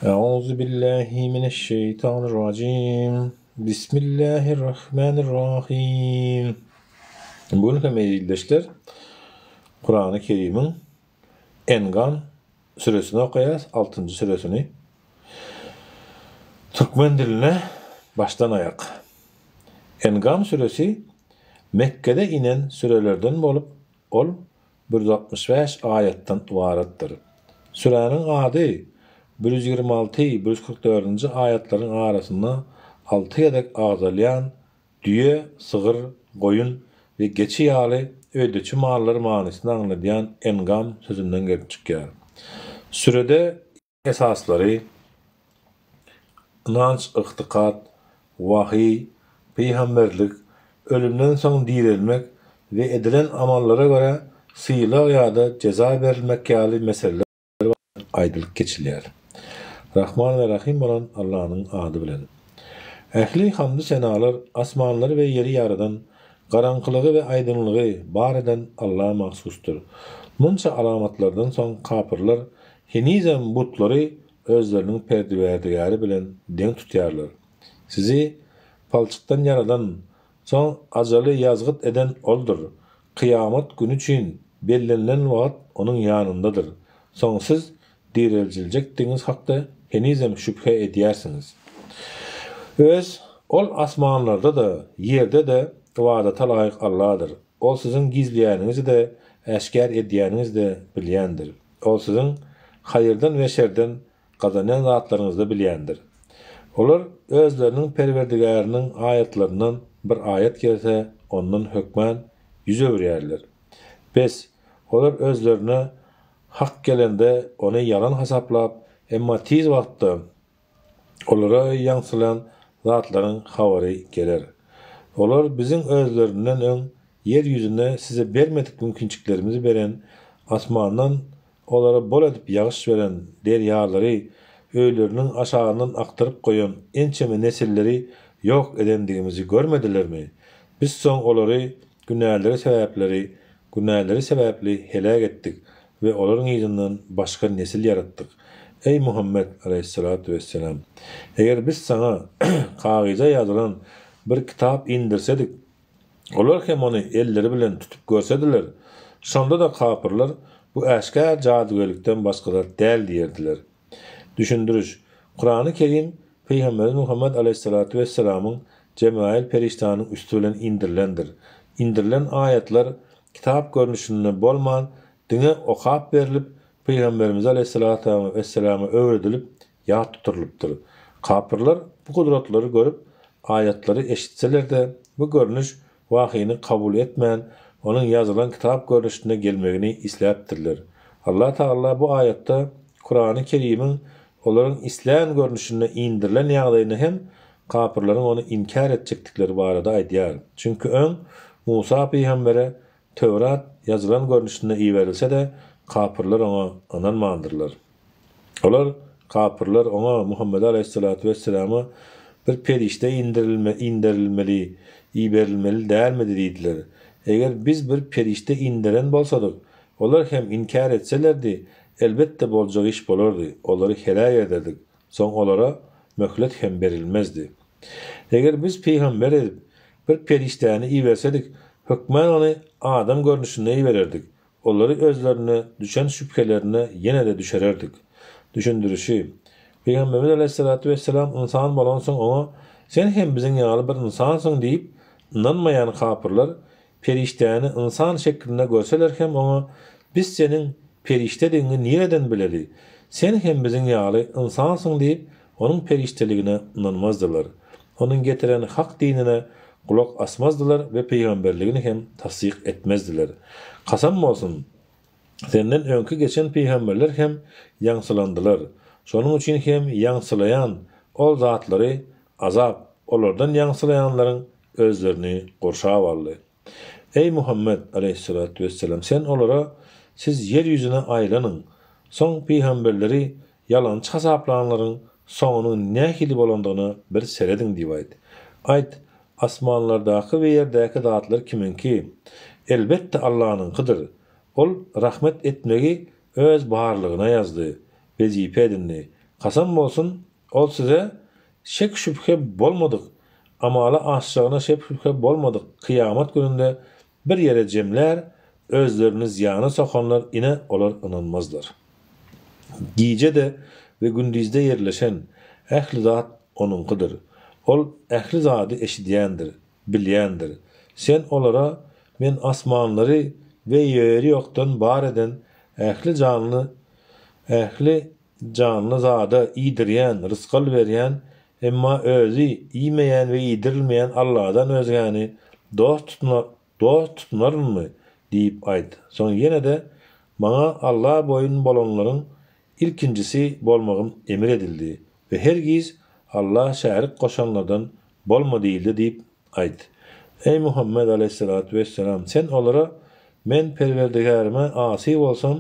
أعوذ بالله من الشيطان الرجيم بسم الله الرحمن الرحيم. Bugünkü meclisler Kur'an-ı Kerim'in En'am suresini okuyacağız. 6. suresini. Türkmen diline baştan ayak. En'am suresi Mekke'de inen sürelerden bolup 165 ayettan ibarettir. Sürenin adı 126-144. ayetlerin arasında 6 yedek ağzalayan düye, sığır, koyun ve geçi yağlı ödüçü malları manisini anlayan En'am sözünden gelip çıkıyor. Sürede esasları inanç, ıhtikat, vahiy, peygamberlik, ölümden son dirilmek ve edilen amallara göre sıyla ya da ceza verilmek yağlı meseleler aydılık geçiliyor. Rahman ve Rahim olan Allah'ın adı bilen. Ehli hamdü senalar asmanları ve yeri yaradan, karanlığı ve aydınlığı bar eden Allah'a mahsustur. Munça alamatlardan son kapırlar, henizem butları özlerinin perdiverdigari bilen denk tutarlar. Sizi palçıktan yaradan, son acalı yazgıt eden oldur. Kıyamet günü için belirlenen vaat onun yanındadır. Sonsuz dirilcilecekdiniz hakda henizem şüphe ediyersiniz. Ol asmanlarda da, yerde de vaadata layık Allah'dır. Ol sizin gizleyeninizi de, eşkar ediyeniniz de bilyendir. Ol sizin hayırdan ve şerden kazanan zatlarınızı da bilyendir. Olar özlerinin perverdigarının ayetlerinden bir ayet gelse onun hükmen yüz övriyerler. Olar özlerine hak gelende onu yalan hasaplap, emma tiz vaqtda olara yansılan zatların havari gelir. Olar bizim özlerinden ön yeryüzüne size vermedik mümkünçüklerimizi veren, asmandan olara bol edip yağış veren deryarları öylerinin aşağından aktırıp koyan ençeme nesilleri yok edendiğimizi görmediler mi? Biz son oları günahları sebepli helak ettik ve onların yüzünden başka nesil yarattık. Ey Muhammed aleyhissalatu vesselam, eğer biz sana kağıza yazılan bir kitap indirsedik, olar hem onu elleri bilen tutup görsediler, sonda da kapırlar bu eşkar cadugelikten başkalar değil diyerdiler. Düşündürüş, Kur'an-ı Kerim Peygamber Muhammed aleyhissalatu vesselam'ın cemail periştanın üstü bilen indirilendir. İndirilen ayetler kitap görünüşünde bolman dine okap verilip Peygamberimiz aleyhissalatu vesselam'a öğretilip yağ tutturulupdur. Kapırlar bu kudretleri görüp ayetleri eşitseler de bu görünüş vahiyini kabul etmeyen onun yazılan kitap görünüşüne gelmegini islaptırlar. Allah Teala bu ayette Kur'an-ı Kerim'in onların İslam görünüşüne indirilen yağdayını hem kapırların onu inkar edecektikleri barada aydiyar. Çünkü Musa peygambere Tevrat yazılan görünüşünde iyi verilse de kapırlar ona ananmandırlar. Olar kapırlar ona Muhammed aleyhissalatu vesselam'a bir perişte indirilmeli, iyi verilmeli değil mi dediler. Eğer biz bir perişte indiren bolsadık, olar hem inkar etselerdi, elbette bolca iş bolurdu. Onları helak ederdik. Son olara möhlet hem verilmezdi. Eğer biz peygamber edip bir perişteni iyi versedik, hükmen onu adam görünüşüne iyi verirdik. Onları özlerine düşen şüphelerine yine de düşererdik. Düşündürüşü, Peygamberimiz aleyhissalatu vesselam insan bolonsun ona sen hem bizim yağlı bir insansın deyip inanmayan kapırlar perişteni insan şeklinde görseler hem ona biz senin perişte dini nereden bileli? Sen hem bizim yağlı insansın deyip onun perişteligine inanmazdılar. Onun getiren hak dinine kulak asmazdılar ve peygamberliğini hem tasdik etmezdiler. Kasam olsun, senden önkü geçen peygamberler hem yansılandılar. Sonun için hem yansılayan ol zatları azap, onlardan yansılayanların özlerini korşağa varlı. Ey Muhammed aleyhissalatu vesselam, sen olara siz yeryüzüne aylanın. Son peygamberleri yalancı hasaplananların sonunun ne hili bolandığını bir seredin divayet. Ayt, asmanlardaki ve yerdeki zatlar kiminki? Elbette Allah'ın kıdır. Ol rahmet etmegi öz baharlığına yazdı. Vezife edinli. Kasam bolsun, ol size şek şüphe bolmadyk. Amala aşşağına şek şüphe bolmadyk. Kıyamat gününde bir yere cemler, özlerini ziyana sokanlar ine olar inanmazlar. Gice de ve gündizde yerleşen ehli zat onunkudur. Ol ehli zatı eşidiyendir, bilyendir. Sen olara men asmanları ve yeri yoktan bar eden ehli canlı zada iyidiryen, rızkal veryen, emma özü iyimeyen ve iyidirilmeyen Allah'dan özgani dost tutunar mı deyip aydı. Son yine de bana Allah boyun bolonların ilkincisi bolmağım emir edildi ve hergiz Allah şerik koşanlardan bolma değildi deyip aydı. Ey Muhammed aleyhissalatu vesselam, sen olara men perverdigarime asi bolsam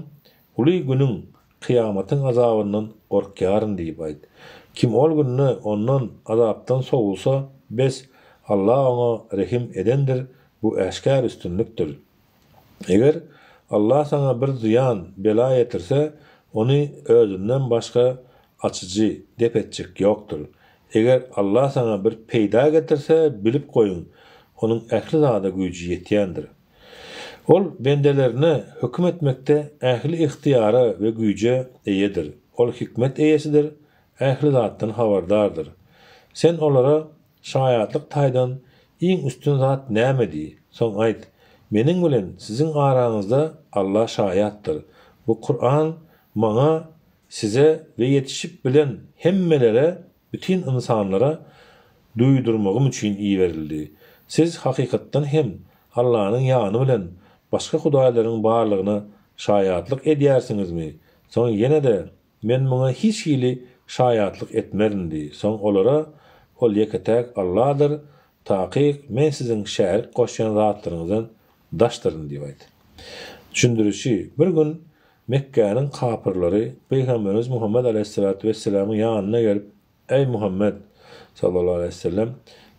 uli günün kıyamatın azabından korkarın deyip aydı. Kim ol gününü ondan azaptan soğulsa bes Allah ona rehim edendir, bu eşkar üstünlüktür. Eger Allah sana bir ziyan bela yetirse onu özünden başka açıcı dep etjek yoktur. Eger Allah sana bir peyda getirse bilip koyun, onun ehli zada gücü yetiyendir. Ol bendelerine hüküm etmekte ehli ihtiyara ve güce eyedir. Ol hikmet eyesidir, ehli zattan havardardır. Sen olara şayatlık taydan iň üstün zat nämedi? Soň aýt, meniň bilen sizin aranızda Allah şayattır. Bu Kur'an maňa, size ve yetişip bilen hemmelere, bütün insanlara duýdurmagym üçin iyi verildi. Siz hakykatdan hem Allah'ın ýany bilen başga hudaýlaryň barlygyna şayatlyk edýärsiňizmi? Soň ýene de men muňa hiç hili şayatlyk etmerindi. Soň olara ol yeketek Allah'dır. Taqiq men sizin şerik goşýan zatlaryňyzdan daşdyryn diýip aýdy. Düşündirişi, bir gün Mekke'nin kapırları Peygamberimiz Muhammed aleyhissalatu vesselam'ın yanına gelip, ey Muhammed sallallahu aleyhi ve sellem,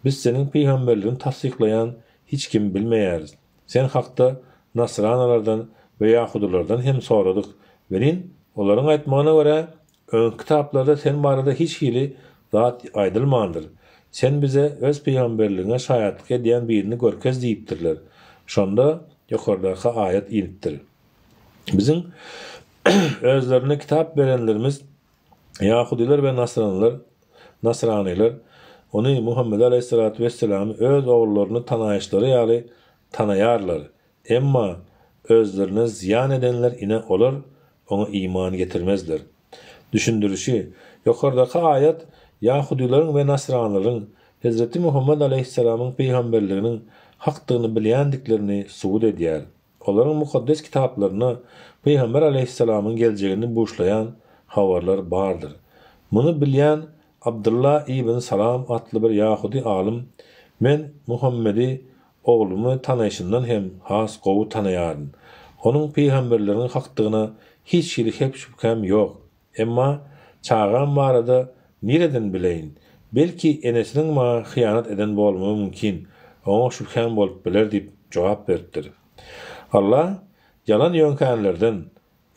biz senin peygamberliğini tasdiklayan hiç kim bilmeýäris. Sen hakda Nasranalardan ve Yahudilerden hem soradyk. Verin, olaryň aýtmagyna görä, ön kitaplarda sen barada hiç hili zat aýdylmandyr. Sen bize öz peygamberliğine şaýatlyk edýän birini görkez diýipdirler. Şonda ýokardaky ayet inipdir. Bizim özlerine kitap verenlerimiz Yahudiler ve Nasraniler onu Muhammed aleyhissalatu vesselam'ı öz oğullarını tanayışları ýaly tanaýarlar. Emma özlerine ziyan edenler ine olur, ona iman getirmezler. Düşündürüşi, ýokardaky ayet Yahudilerin ve Nasranilerin Hazreti Muhammed aleyhisselam'ın peygamberliğinin hakdygyny bilýändiklerini subut edýär. Olaryň mukaddes kitaplarına Peygamber aleyhisselam'ın geljegini buşlayan habarlar bardır. Bunu bilýän Abdullah ibn Salam atly bir Yahudi alim, men Muhammedi oğlumy tanaýşyndan hem has gowy tanaýaryn. Onun peygamberleriniň hakdygyna hiç şirket şüphem ýok. Emma çağan barada nireden bileýin? Belki enesiniň ma hyýanat eden bolmagy mümkin. Oňa şüphem bolup biler diýip jogap berdi. Allah yalan yönkenlerden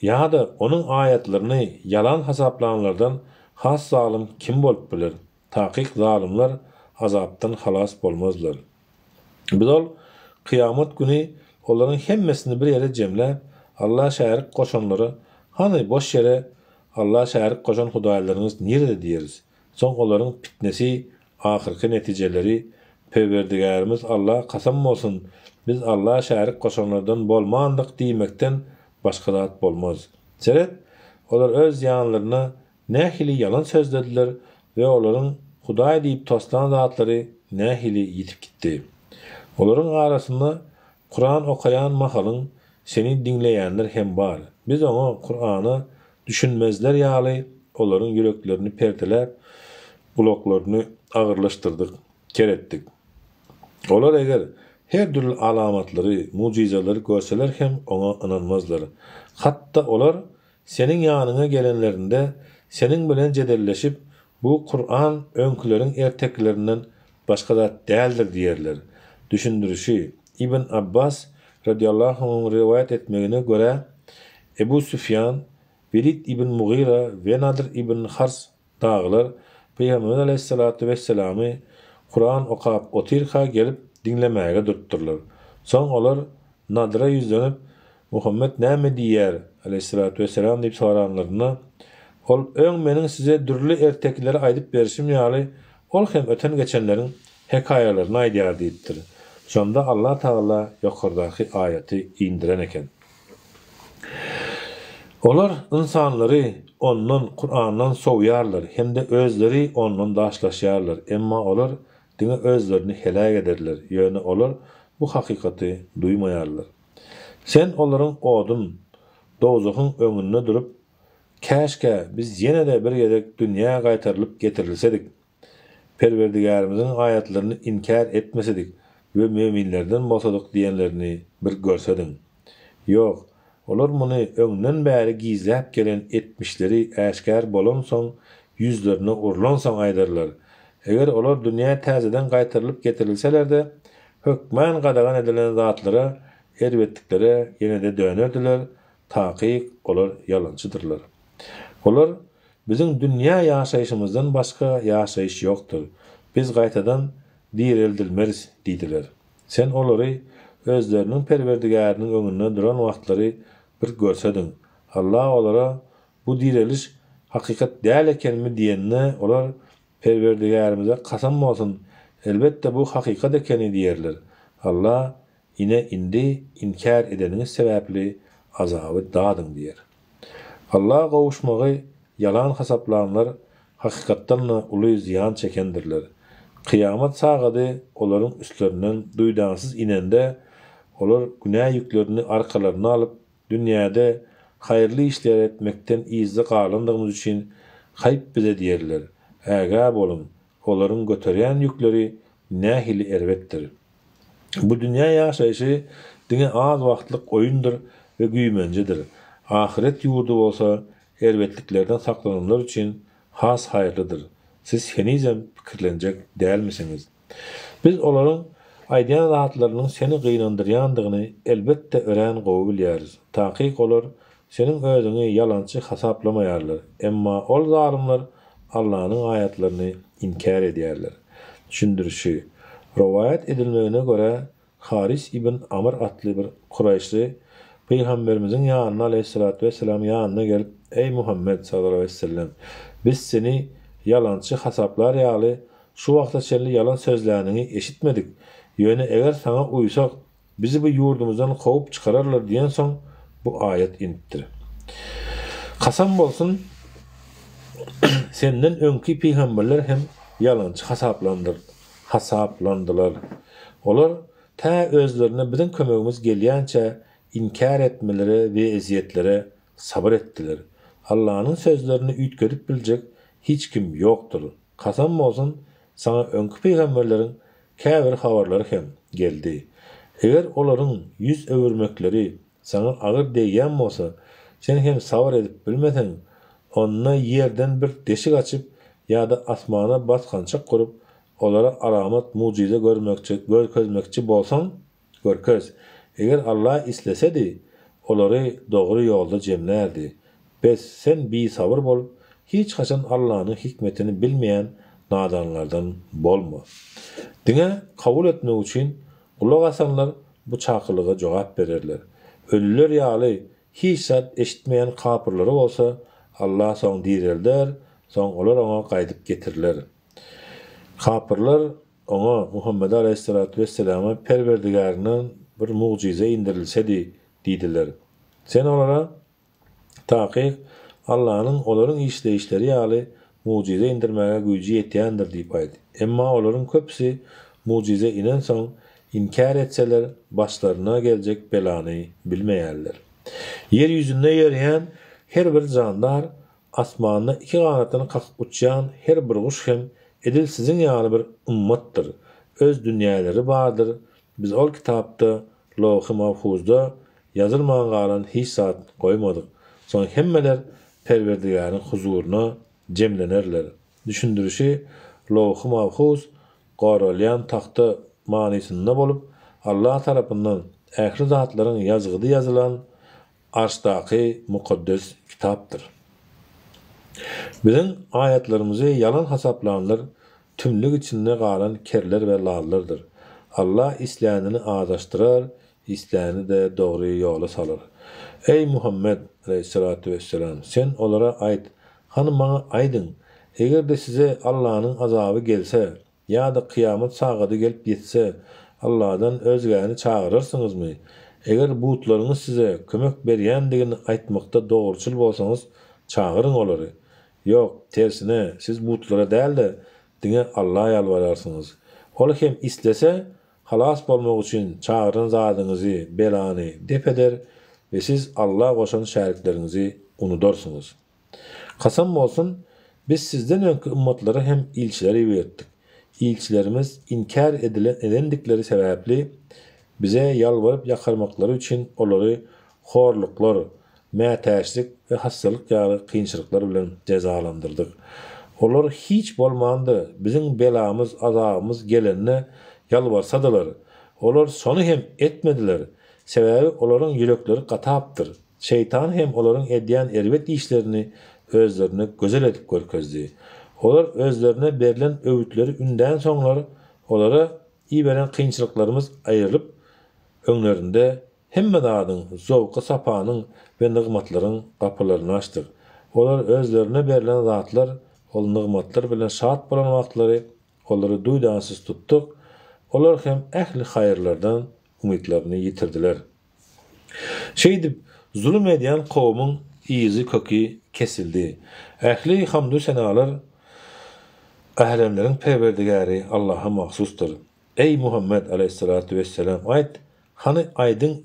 ya da onun ayetlerini yalan hasaplananlardan has zalim kim bolup bilir? Taqiq zalimler azaptan halas bolmazlar. Biz ol kıyamet günü onların hemmesini bir yere cemle Allah şerik koşanları hani boş yere Allah şerik koşan hudaýlaryňyz nerede diýeriz? Soň olaryň fitnesi, ahirki netijeleri Perwerdigarimiz Allah kasam bolsun, biz Allah şerik koşanlardan bolmandyk diýmekden başga zat bolmaz. Seret, olar öz ýanlaryna nähili yalan sözlediler ve olaryň Hudaý diýip toslan zatlary nähili yitip gitdi. Olaryň arasynda Kur'an okayan mahalyň seni dinleýänler hem bar. Biz oňa Kur'any düşünmezler ýaly olaryň yüreklerini perdelep, gulaklaryny agyrlaşdyrdyk, keretdik. Olar eger her türlü alamatlary, mucizeleri görseler hem ona inanmazlar. Hatta olar senin ýanyňa gelenlerinde senin bilen jedelleşip bu Kur'an öňküleriň erteklerinden başga zat däldir diýerler. Düşündirişi, İbn Abbas radiyallahu anh rivayet etmegine göre Ebu Süfyan Velid ibn Mughira ve Nadir ibn Hars dağılar Peygamber aleyhissalatu vesselam'ı Kur'an okap otirka gelip dinlemeye durtturlar. Son olar Nadir'a yüzlenip Muhammed näme diýär aleyhissalatu vesselam diýip soranlaryna ol öň meniň size dürli ertekleri aýdyp berişim ýaly ol hem öten geçenleriň hekaýalaryny aýdýar diýipdir. Şonda Allah Taala ýokardaky aýaty indiren eken. Olar insanları ondan Kur'andan soğuyarlar hem de özleri ondan daşlaşarlar. Emma olar dine özlerini helak ederler. Yani olar bu hakikati duymayarlar. Sen olaryň odun, dozukyň öňünde durup, käşke biz ýene de bir gedek dünýä gaýtarylyp getirilsedik, Perwerdigarymyzyň aýatlaryny inkar etmesedik we müminlerden bolsadyk diýenlerini bir görsedin. Ýok, olar muny öňden bäri gizläp gelen etmişleri äşkär bolan soň yüzlerine urlan soň aýdarlar. Eger olar dünýä täzeden gaýtarylyp getirilseler-de, hökmän gadagan edilen zatlara elbetdiklere ýene de dönerdiler, taýyk olar ýalançydyrlar. Olar biziň dünýä ýaşaýşymyzdan başga ýaşaýyş ýokdur. Biz gaýtadan dirilmeliz diýdiler. Sen olary özleriniň Perwerdigarynyň öňünde duran wagtlary bir görsedin. Allah olara bu diriliş hakikat däl ekenmi diýenne olar Perwerdigarymyza kasam bolsun, elbetde bu hakikat ekeni diýerler. Allah ine indi inkar edeniň sebäpli azaby dadyn diýer. Allah gowuşmagy yalan hasaplanlar hakikatdan uly ziyan çekendirler. Kıyamet çağıdy olaryň üstlerinden duýdansyz inende olar günah ýüklerini arkalaryna alyp dünýäde haýyrly işler etmekden izli galandygymyz üçin haýp bize diýerler. Ägä bolun, olaryň göterýän ýükleri nähili erbetdir. Bu dünýä ýaşaýşy diňe az wagtlyk oýundur we güýmenjedir. Ahiret ýurdu bolsa erbetliklerden saklananlar üçin has haýyrlydyr. Siz henizem pikirlenjek dälmisiniz? Biz olaryň aýdýan zatlarynyň seni gynandyrýandygyny elbetde ören gowy bilýäris. Taýyk olar seniň özüňi ýalançy hasaplamaýarlar. Emma ol zalimler Allah'ın ayetlerini inkar edýärler. Düşündirişi rivayet edilmegine göre Haris ibn Amr atly bir Qurayşly Peygamberimizin ýanyna aleyhissalatu vesselam ýanyna gelip ey Muhammed sallallahu aleyhi ve sellem biz seni ýalançy hasaplar ýaly şu wagtda şerli ýalan sözlerini eşitmedik. Ýöne eger sana uysak bizi bu ýurdumuzdan kovup çıkararlar diýen soň bu ayet inipdir. Kasam bolsun senden öňki peygamberler hem ýalançy hasaplandylar. Olar ta özlerine bizim kömegimiz gelýänçe inkar etmeleri ve eziyetlere sabır ettiler. Allah'ın sözlerini üýtgerip biljek hiç kim ýokdur. Kasam bolsun sana öňki peygamberlerin käbir habarlary hem geldi. Eger olaryň yüz öwürmekleri sana agyr diýen bolsa, sen hem sabır edip bilmesen, onna yerden bir deşik açıp ýa-da asmana baskançak kurup olara alamat mucize görmekçi bolsan görköz. Eger Allah islesedi, olary dogry ýolda jemlerdi. Bes sen bi sabır bol, hiç haçan Allah'ın hikmetini bilmeyen nadanlardan bolma. Dine kabul etmek için kulak asanlar bu çakılığa cevap verirler. Ölüler ýaly hiç zat eşitmeyen kapırları olsa Allah soň dirilder, soň olar ona gaýdyp getirler. Kapırlar ona Muhammed aleyhissalatu vesselam'a Perwerdigarynyň bir mucize indirilsedi diýdiler. Sen olara taýyk Allah'ın olaryň işleýişleri ýaly mucize indirmäge güýji ýetýändir diýip aýdy. Emma olaryň köpsi mucize inen soň inkar etseler başlaryna geljek belany bilmeýärler. Yer ýüzünde ýörýän her bir jandar asmanda iki ganatyny kakyp uçýan her bir guş hem edil sizin ýaly bir ummatdyr. Öz dünýäleri bardyr. Biz ol kitapda Lawh-y Mahfuzda ýazylmagan galan hiç zat goýmadyk. Soň hemmeler Perwerdigaryň huzuruna jemlenerler. Düşündirişi Lawh-y Mahfuz garalyan taxta manysynda bolup Allah tarapyndan ähli zatlaryň ýazgydy ýazylan arşdaki mukaddes kitaptır. Bizim ayetlerimizi yalan hesaplanlar, tümlük içinde kalan kerler ve lallardır. Allah isleyenini adaştırar, isleyeni de doğru yola salır. Ey Muhammed aleyhissalatu vesselam, sen olara ait, hanım bana aydın, eğer de size Allah'ın azabı gelse, ya da kıyamet sağadı gelip yetse, Allah'dan özgäni çağırırsınız mı? Eğer buutlarınız size kömek berýändigini aýtmakda doğruçul bolsaňyz, çağırın olary. Yok, tersine siz buutlara däl de diňe Allah'a ýalbararsınız. Ola hem islese, halas bolmak üçin çağırın zadyňyzy, belany dep eder ve siz Allah goşan şäriklerinizi unudarsyňyz. Kasam bolsun, biz sizden öňki ummatlara hem ilçileri berdik. İlçilerimiz inkar edendikleri sebäpli bize yalvarıp yakarmakları için olary horluklar, mätäçlik ve hastalyk ýaly kynçylyklar bilen cezalandyrdyk. Olar hiç bolmandy bizim belamız, azabımız gelenine yalvarsadylar. Olar sonu hem etmediler. Sebäbi olaryň ýürekleri gatapdyr. Şeytan hem olaryň edýän erbet işlerini özlerine gözel edip görkezdi. Olar özlerine berilen öwütleri ünden soňlar olara iýberen kynçylyklarymız aýrylyp öňlerinde hemme dadyň, zowky sapanyň we nygmatlaryň gapylaryny açdyk. Olar özlerine berilen zatlar, ol nygmatlar bilen şat bolan wagtlary olary duýdansyz tutdyk. Olar hem ähli haýyrlardan umytlaryny ýitirdiler. Şeýdip zulüm edýän kowmyň iýizi köki kesildi. Ähli hamdü senalar ählemleriň perwerdigäri Allah'a mahsusdur. Ey Muhammed aleyhissalatu vesselam, aýt, hany aýdyn,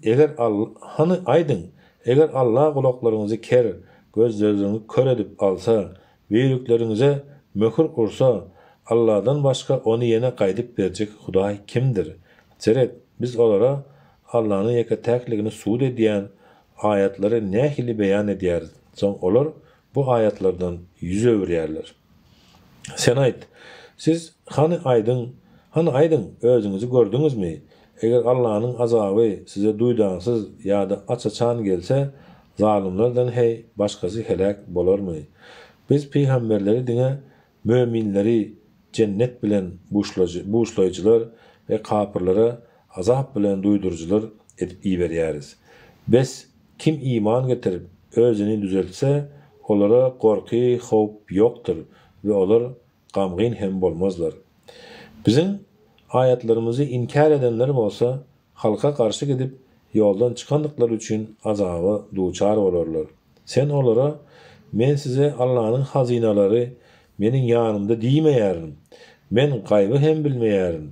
eger Allah gulaklaryňyzy ker, gözleriňizi kör edip alsa, beýrüklerinize möhür ursa, Allah'dan başka onu yene gaýdyp berjek Hudaý kimdir? Seret, biz olara Allah'ın ýeketäkligini suud edýän ayetleri nähili beýan edýäris. Soň olar bu ayetlerden yüz öwürýärler. Sen aýt, siz hany aýdyn, özüňizi gördüňizmi? Eger Allah'ın azaby size duýdansyz ýa-da açaçan gelse, zalimlerden hey başgasy helak bolarmy? Biz peýgamberleri diňe möminleri cennet bilen buşlaýjylar we kapyrlara azap bilen duýdurjylar edip iýberýäris. Biz kim iman getirip özüni düzeltse, olara korky, howp ýokdur we olar gamgyn hem bolmazlar. Bizim ayetlerimizi inkar edenler bolsa, halka karşı gidip yoldan çıkandıkları üçün azaba duçar olurlar. Sen olara, men size Allah'ın hazinalary menin yanımda diýmeýärim. Men gaýby hem bilmeýärim.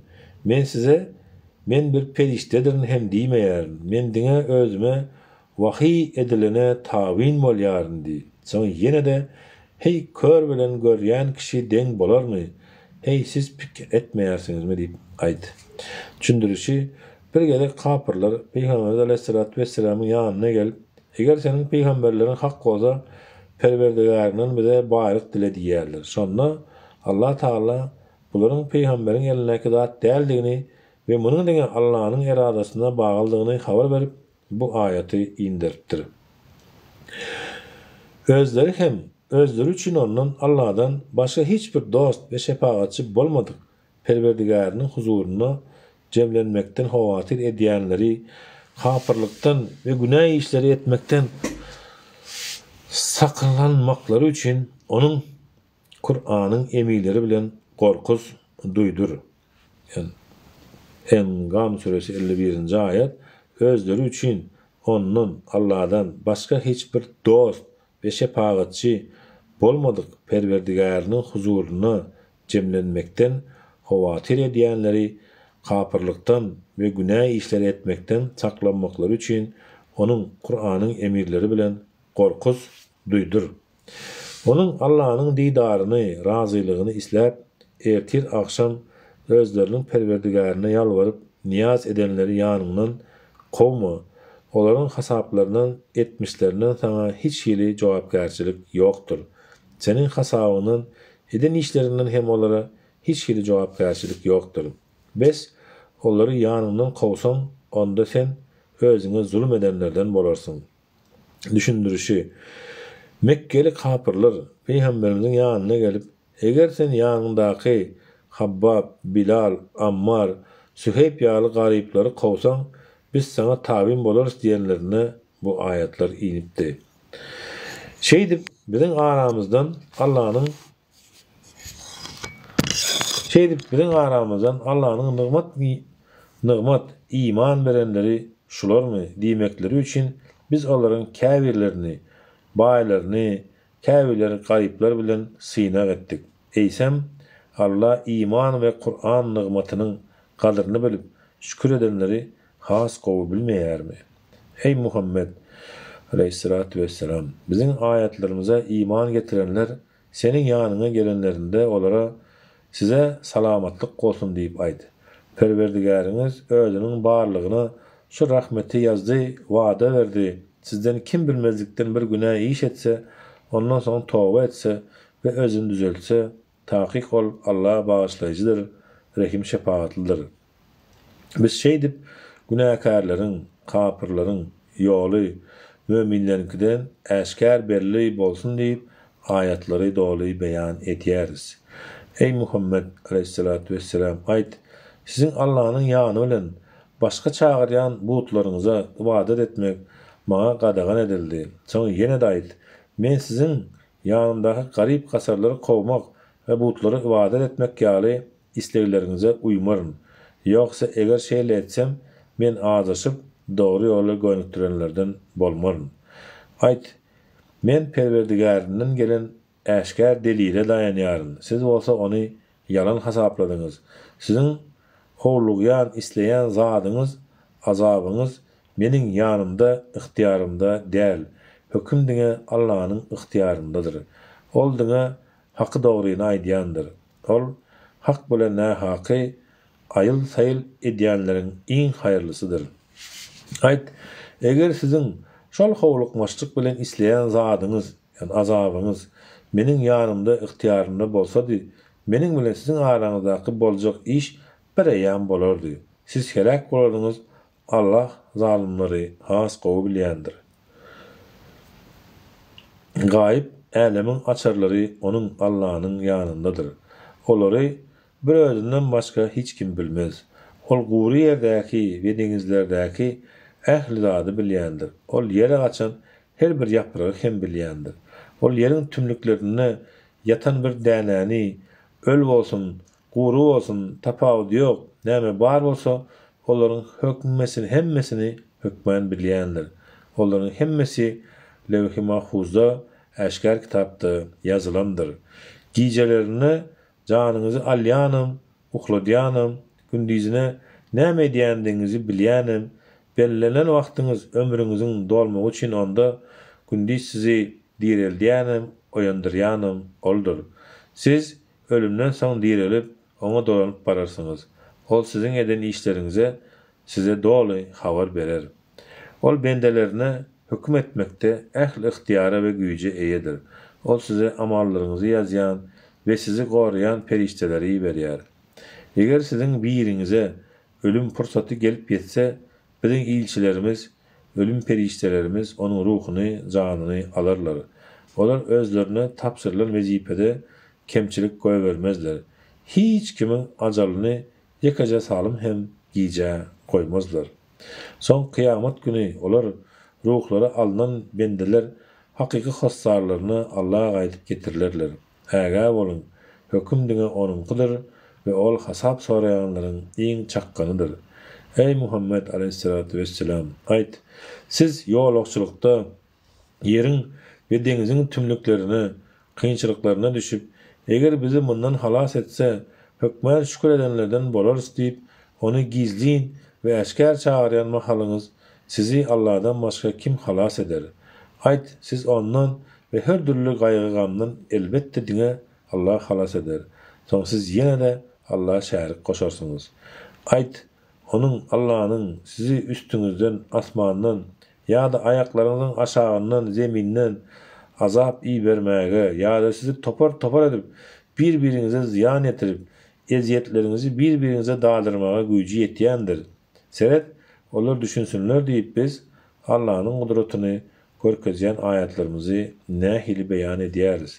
Men bir periştedirin hem diýmeýärim. Men diňe özüme wahy edilene tawin bolýarym diýdi. Soň ýene de hey kör bilen görýän kişi deň bolarmy? Hey siz pikir etmeýärsiňizmi diýip aýdy. Düşündirişi bir gelek kapyrlar Peýgamber aleyhissalatu vesselamyň ýanyna gelip, eger seniň peýgamberleriň hak bolsa, Perwerdigärinden bize baýryk dile diýerler. Şonda Allah Taala bularyň peýgamberiň elindäki zat däldigini we munyň diňe Allah'ın eradasyna baglydygyny habar berip bu aýaty indiripdir. Özleri üçin ondan Allah'dan başka hiçbir dost ve şefaatçi bolmadyk. Perwerdigäriniň huzuruna cemlenmekden hawatir edýänleri, kapyrlykdan ve günah işleri etmekten saklanmaklary üçin onun Kur'anyň emirleri bilen gorkuz duýdur. Yani Engam suresi 51-nji aýat, özleri üçin onun Allah'dan başka hiçbir dost ve şefaatçi bolmadyk. Perwerdigäriniň huzuruna cemlenmekden hawatir edýänleri, kapyrlykdan ve günah işleri etmekten saklanmaklary üçin onun Kur'anyň emirleri bilen gorkuz duýdur. Onun Allah'ın diýdaryny, razylygyny isläp, ertir akşam özleriniň Perwerdigärine ýalwaryp niyaz edenleri ýanyndan kowma. Olaryň hasaplarynyň etmişlerinden sana hiç ýeli jogapkärçilik ýokdur. Senin hasabynyň eden işlerinden hem olara hiç ýeli jogapkärçilik ýokdur. Bes olary ýanyndan kowsaň, onda sen özüňe zulüm edenlerden bolarsyň. düşündürüşi. Mekkeli kapırlar Peygamberimizin yanına gelip eger sen yanındaky Habbab, Bilal, Ammar, Süheyb ýaly garypları kowsaň biz sana tabin bolarys diýenlerine bu ayetler inipdi. Şeydip biziň aramyzdan Allah'ın nygmat iman berenleri şularmy diýmekleri üçin biz olaryň käbirlerini, baýlaryny, käbirleri garyplar bilen synak etdik. Eýsem Allah iman we Kur'an nygmatynyň gadryny bilip şükür edenleri has gowy bilmeýärmi? Ey Muhammed aleyhissalatu vesselam, biziň ayetlerimize iman getirenler senin ýanyňa gelenlerinde olara size salamatlyk bolsun diýip aýdy. Perwerdigäriňiz özüniň barlygyna şu rahmeti yazdy, wada berdi. Sizden kim bilmezlikden bir günah iş etse, ondan soň tawba etse we özüni düzeltse, taqiq ol Allah bağışlayıcıdır, rahim şefaatlidir. Biz şeydip günahkarlaryň, kapyrlaryň ýoly müminlerinkiden äşkär belli bolsun diýip ayetleri doly beýan etýäris. Ey Muhammed aleyhissalatu vesselam, aýt, sizin Allah'ın ýany bilen başga çağıryan butlaryňyza ibadet etmek maňa gadagan edildi. Soň ýene de aýt, men sizin ýanymdaky garyp gasarlary kowmak we butlary ibadet etmek ýaly isleglerinize uymaryn. Ýoksa eger şeýle etsem, men azaşyp dogry ýola göňükdirenlerden bolmaryn. Aýt, men Perwerdigärimden gelen äşkär delile dayanýaryn. Siz bolsa ony yalan hasapladyňyz. Sizin howlugyan isleýän zadyňyz, azabyňyz meniň ýanymda, ıhtiýarymda däl. Höküm diňe Allah'ın ıhtiýaryndadyr. Ol diňe haky dogryny aýdýandyr. Ol hak bilen nähaky aýyl saýyl edýänleriň iň haýyrlysydyr. Aýt, eger sizin şol howlukmaçlyk bilen isleýän zadyňyz, ýani azabyňyz meniň ýanymda, ıhtiýarymda bolsady, meniň bilen sizin araňyzdaky boljak iş bereýän bolardy. Siz helak bolardyňyz. Allah zalimleri has gowy bilýändir. Gaýyp älemin açarlary onun Allah'ın ýanyndadyr. Olary bir özünden başga hiç kim bilmez. Ol gury ýerdäki we deňizlerdäki ähli zady bilýändir. Ol ýere gaçan her bir ýapragy hem bilýändir. Ol ýeriň tümlüklerine yatan bir dänäni öl bolsun, gury bolsun, tapawut ýok, näme bar bolsa olaryň hökmesini hemmesini hökmän bilýändir. Olaryň hemmesi Levh-i Mahfuzda äşkär kitapda yazılandır. Gijelerini janyňyzy alýanym, ukladýanym, gündizine näme edýändiňizi bilýänim. Bellenen wagtyňyz ömrüňiziň dolmagy üçin onda gündiz sizi direldýänim, oýandyrýanym oldur. Siz ölümden soň direlip oňa dolanyp bararsyňyz. Ol sizin eden işlerinize size doly habar berer. Ol bendelerine hüküm etmekte ähli ihtiýara we güýje eýedir. Ol size amallaryňyzy ýazýan we sizi goraýan perişteleri berýär. Eger sizin biriňize ölüm pursaty gelip ýetse, biziň ilçilerimiz, ölüm periştelerimiz onuň ruhuny, janyny alarlar. Olar özlerine tapşyrylan wezipede kemçilik goýbermezler. Hiç kimin ajalyny yekaja salym hem giýje koymazlar. Son kıyamet günü olar ruhları alınan bendeler hakyky hassarlaryny Allah'a gaýdyp getirirler. Ägä bolun, höküm diňe onunkydyr we ol hasap soraýanlaryň iň çakkanydyr. Ey Muhammed aleyhissalatu vesselam, aýt, siz ýolagçylykda ýeriň we deňiziň tümlüklerini, kynçylyklaryna düşüp, eger bizi bundan halas etse, hökmän şükür edenlerden bolarys diýip, ony gizlin we äşkär çağırýan mahalyňyz sizi Allah'dan başga kim halas eder? Aýt, siz ondan ve her türlü gaýgy-gamdan elbetde diňe Allah halas eder. Soň siz ýene de Allah'a şärik goşarsyňyz. Aýt, onun Allah'ın sizi üstüňizden, asmandan ýa-da aýaklaryňyzyň aşagyndan, zeminden azap iý bermäge ýa-da sizi topar edip bir-biriňize ziyan etirip eziyetlerinizi bir-birinize daldırmaga güýji ýetýändir. Seret olar düşünsünler diýip biz Allah'ın kudretini görkezýän ayatlarymyzy nähili beýan edýäris.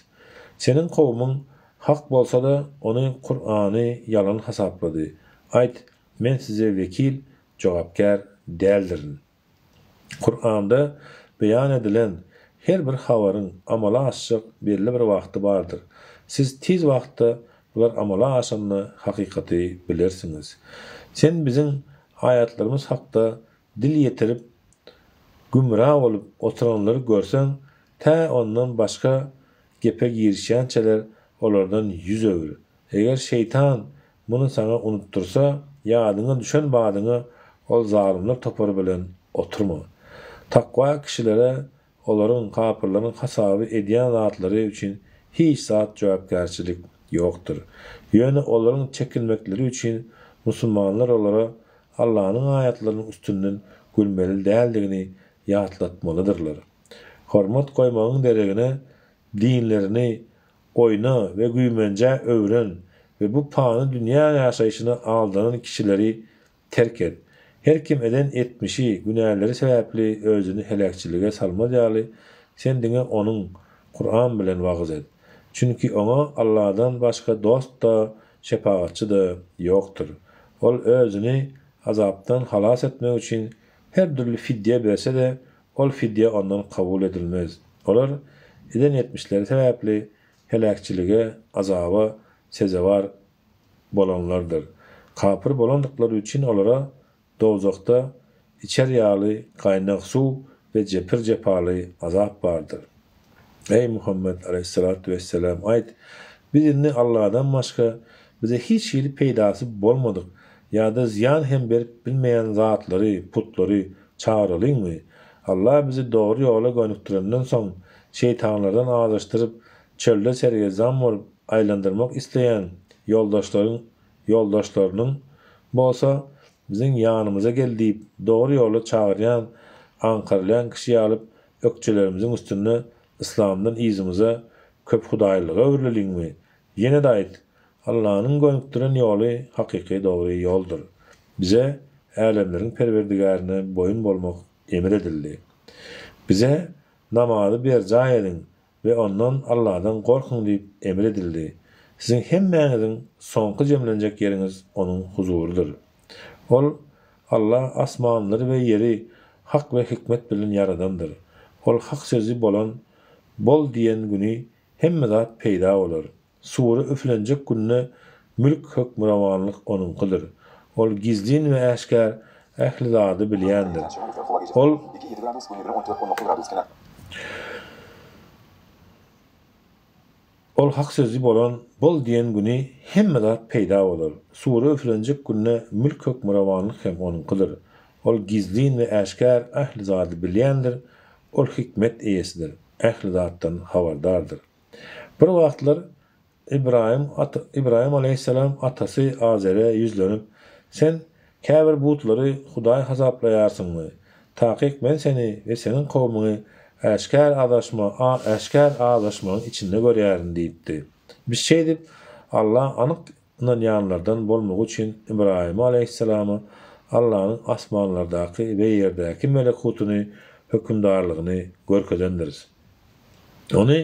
Senin kowmyň hak bolsa-da onu Kur'any yalan hasaplady. Aýt, men size vekil, jogapkär däldirin. Kur'anda beýan edilen her bir habaryň amala aşyk belli bir wagty bardyr. Siz tiz wagtda bular amala aşanny hakykaty bilersiňiz. Sen bizim ayatlarymyz hakda dil ýetirip gümrah olup oturanlary görsen, ta ondan başga gepe girişýänçeler olardan yüz öwür. Eger şeytan muny sana unuttursa, ýadyňa düşen badyňa ol zalimler topary bilen oturma. Takwa kişilere olaryň kapyrlaryň hasaby edýän zatlary üçin hiç zat jogapkärçilik ýokdur. Ýöne olaryň çekinmekleri üçin musulmanlar olara Allah'ın ayatlarının üstünden gülmeli däldigini ýatlatmalydyrlar. Hormat koymagyň deregine dinlerini oyna ve güýmence öwren ve bu pany dünýä ýaşaýyşyna aldanan kişileri terk et. Her kim eden etmişi günahları sebäpli özünü helakçylyga salmaýaly, sen diňe onuň Kur'an bilen wagyz et. Çünki ona Allah'dan başka dost da şepaatçı da ýokdur. Ol özüni azapdan halas etmek için her türlü fidye berse de ol fidye ondan kabul edilmez. Olar eden etmişleri sebäpli helakçylyga, azaba sezewar bolanlardır. Kapır bolandıkları için olara dozakda içer ýaly kaynak su ve cepir cepaly azap bardır. Ey Muhammed aleyhissalatu vesselam, aýt, biz inni Allah'dan başka bize hiç şeýle peýdasy bolmadyk. Ýa-da ziyan hem berip bilmeýän zatlary, putlary çağıralyňmy? Allah bizi dogry ýola gönükdirenden soň şeytanlardan azaşdyryp çölde sergezan bolup aýlandyrmak isleýän yoldaşlarynyň bolsa bizim ýanymyza geldiip dogry ýola çağırýan, ankarlayan kişiyi alıp ökçelerimizin üstüne İslam'dan izimize köp hudaýlyga öwrüliňmi? Ýene de aýt, Allah'ın gönükdiren ýoly hakiki dogry ýoldur. Bize älemleriň perwerdigarine boyun bolmak emir edildi. Bize namazy berjaý edin ve ondan Allah'dan gorkun diýip emir edildi. Sizin hemmäňiziň soňky jemlenjek ýeriňiz onuň huzurudur. Ol Allah asmanlary ve yeri hak ve hikmet bilen yaradandyr. Ol hak sözü bolan bol diýen güni hemme zat peýda bolar. Sura üflenjek günne mülk hökmürawanlyk onunkydyr. Ol gizlin ve äşkär ähli zady bilýändir. Ol hak sözü bolan bol diýen güni hemme zat peýda bolar. Sura üflenjek günne mülk hökmürawanlyk hem onunkydyr. Ol gizlin ve äşkär ähli zady bilýändir. Ol hikmet eýesidir. Ähli zatdan habardardyr. Bir wagtlar İbrahim aleyhisselam atasy Azer'e yüzlenip, sen käbir butları Hudaý hasaplaýarsyňmy? Takyk men seni ve senin kowmyny äşkär adaşmagyň içinde görýärin diýipdi. Bir şey dip Allah anyk ýanlardan bolmak üçin İbrahim aleyhisselamy Allah'ın asmanlardaky we ýerdäki melekutyny hökümdarlygyny görkezendir. Onu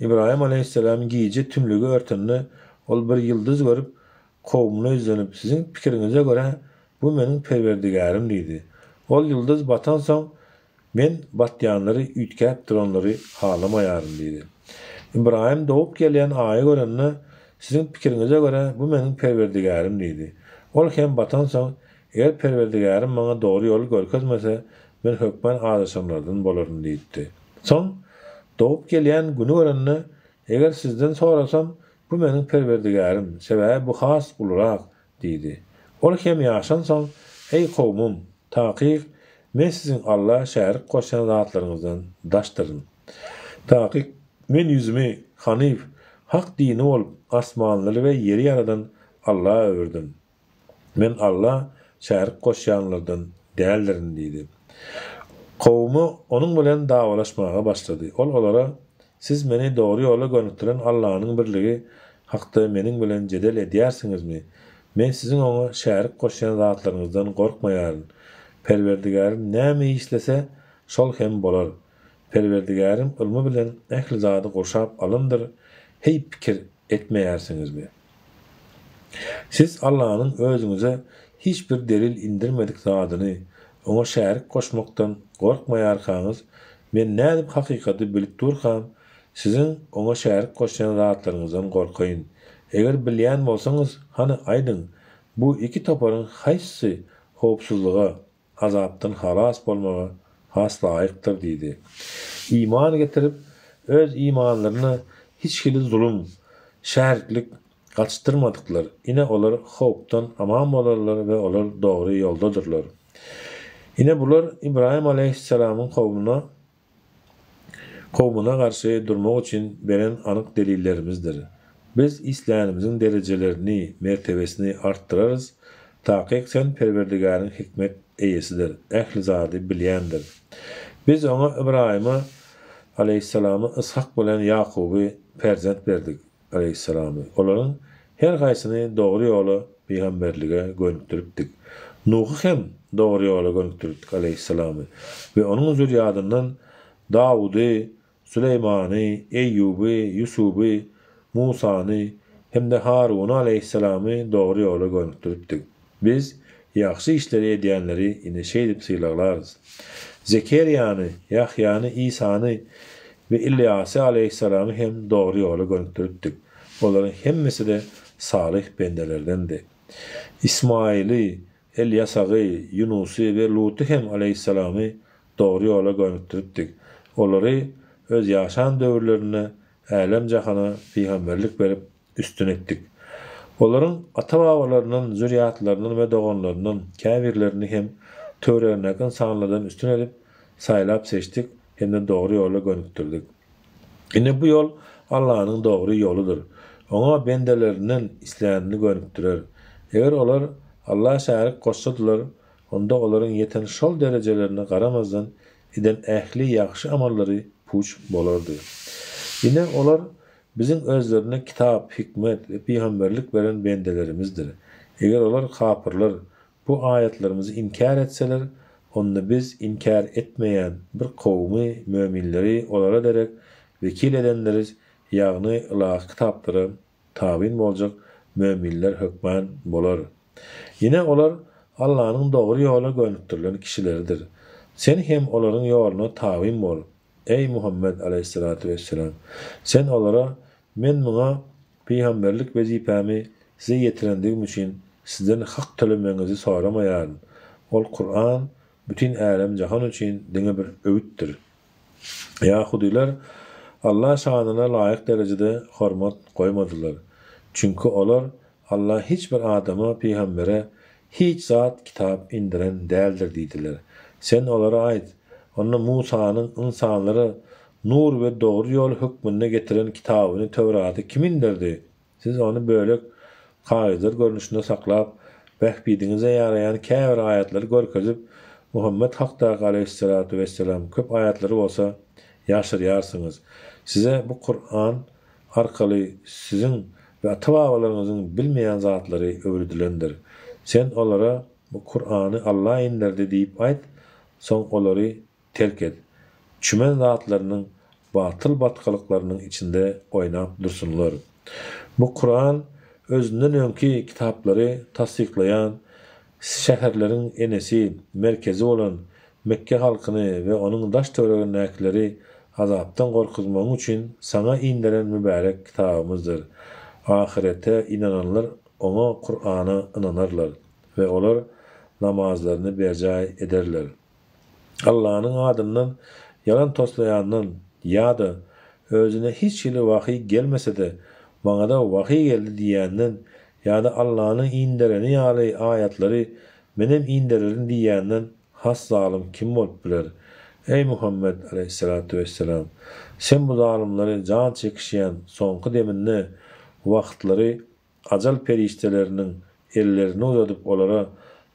İbrahim aleyhisselam giyici tümlüğü örtünlü ol bir yıldız görüp kowmuna üzlenip sizin pikirinize göre bu menin perwerdigarim diýdi. Ol yıldız batan soň men batýanlary üýtkäp duranlary halamaýarym diýdi. İbrahim doğup gelýän aýy görenle sizin pikirinize göre bu menin perwerdigarim diýdi. Ol hem batan soň eger perwerdigarim maňa dogry ýol görkezmese men hökmen adaşanlardan bolarym diýdi. Soň doğup gelýän güni görenle eger sizden sorasam bu menin perwerdigarim, sebäbi bu has ulurak diýdi. Ol hem ýaşan soň ey kowmum, takyk men sizin Allah şärik goşan zatlaryňyzdan daşdyryn. Takyk men yüzümi hanif, hak dini bolup asmanlary we ýeri yaradan Allah'a öwürdim. Men Allah şärik goşanlardan däldirin diýdi. Kowmu onun bilen dawalaşmaga başlady. Ol olara siz meni dogry ýola gönükdiren Allah'ın birligi hakda meniň bilen jedel edýärsiňizmi? Men sizin ona şärik goşan zatlaryňyzdan gorkmaýaryn. Perwerdigarim näme işlese şol hem bolar. Perverdigarim ilmi bilen ehli zady goşap alındır. Hey pikir etmeýärsiňizmi? Siz Allah'ın özüňize hiçbir delil indirmedik zadyny oňa şärik koşmakdan gorkmaýarkaňyz, men nädip hakykaty bilip durkam, sizin oňa şärik koşan zatlaryňyzdan gorkaýyn. Eger bilýän bolsaňyz, hany aýdyň, bu iki toparyň haýsy howpsuzlyga, azapdan halas bolmaga has laýykdyr diýdi. İman getirip öz imanlaryny hiç hili zulüm, şäriklik gaçtyrmadyklar. Ine olar howpdan aman bolarlar we olar dogry ýoldadyrlar. Ine bular İbrahim aleyhisselamın kowmuna garşy durmak üçin beren anyk delillerimizdir. Biz İslamymyzyň derejelerini, mertebesini arttırarız. Taqiq sen Perverdigaryň hikmet eýesidir, ähli zady bilýändir. Biz oňa İbrahima aleyhisselamy, Ishak bilen Yakuby perzent berdik aleyhisselamy. Olaryň her gaýsyny dogry ýola peýgamberlige gönükdiripdik. Nuhy hem dogry ýola gönükdiripdik aleyhisselamy. We onuň zürýadyndan Dawudy, Süleymany, Eýuby, Yusuby, Musany hem de Haruny aleyhisselamy dogry ýola gönükdiripdik. Biz ýaxşy işleri edýänleri ine şeýdip syýlaglarys. Zekeriýany, Ýahýany, İsany we İlyasy aleyhisselamy hem dogry ýola gönükdiripdik. Olaryň hemmesi de salih bendelerdendi. İsmaili, Elyasagı, Yunusy we Luty hem aleyhisselamy dogry ýola gönükdiripdik. Olary öz ýaşan döwürlerine älem jahana peýgamberlik berip üstün etdik. Olaryň ata-babalarynyň zürýatlarynyň we doganlarynyň käbirlerini hem töwerleriniň sanladan üstün edip saýlap seçdik hem de dogry ýola gönükdirdik. Ine bu ýol Allah'ın dogry ýoludyr. Oňa bendelerinin islämini gönükdirer. Eger olar Allah şärik goşsadylar, onda olaryň ýeten şol derejelerini garamazdan eden ähli ýaxşy amallary puç bolardy. Ine olar bizim özlerine kitap, hikmet ve peýgamberlik beren bendelerimizdir. Eger olar kapyrlar bu aýatlarymyzy inkar etseler, onda biz inkar etmeýän bir kowmy möminleri olara derek vekil edenleriz, ýagny ilahy kitaplara tabin boljak möminler hökmän bolar. Yine olar Allah'ın dogry ýola gönükdirilen kişileridir. Sen hem olaryň ýoluna tabin bol. Ey Muhammed aleyhissalatu vesselam, sen olara men muňa peýgamberlik wezipämi size ýetirendigim üçin sizden hak tölemeňizi soramaýaryn. Ol Kur'an bütün alem jahan üçin diňe bir öwütdir. Yahudiler Allah şanyna laýyk derejede hormat goýmadylar. Çünkü olar Allah hiç bir adama, peýgambere hiç zat kitap indiren däldir diýdiler. Sen olara aýt, onda Musanyň insanlara nur we dogry ýol hükmüne getiren kitabyny Tewraty kim indirdi? Siz onu böyle kaýdyr görnüşinde saklap, behbidiňize ýarayan käbir aýatlary görkezip, Muhammed hakda aleyhissalatu vesselam köp aýatlary bolsa ýaşyrýarsyňız. Size bu Kur'an arkaly sizin ve ata-babalaryňyzyň bilmeýän zatlary öwrüdilendir. Sen olara bu Kur'any Allah indirdi diýip aýt, soň olary terk et. Çümen zatlarynyň batıl batkalyklarynyň içinde oýnap dursunlar. Bu Kur'an özünden öňki kitaplary tasdiklayan, şäherleriň enesi, merkezi olan Mekke halkyny ve onuň daş töweregindäkileri azapdan gorkuzmagy üçin sana indiren mübarek kitabymyzdır. Ahirete inananlar ona Kur'ana inanarlar ve olar namazlaryny berjä ederler. Allah'ın adından yalan toslayandan ya da özüne hiç hili vahiy gelmese de bana da vahiy geldi diyenden ya da Allah'ın indireni ýaly aýatlary menem indirerin diyenden has zalim kim bolup biler? Ey Muhammed aleyhissalatu vesselam, sen bu zalimleri can çekişýän soňky deminde wagtlary ajal perişteleriniň ellerini uzadyp olara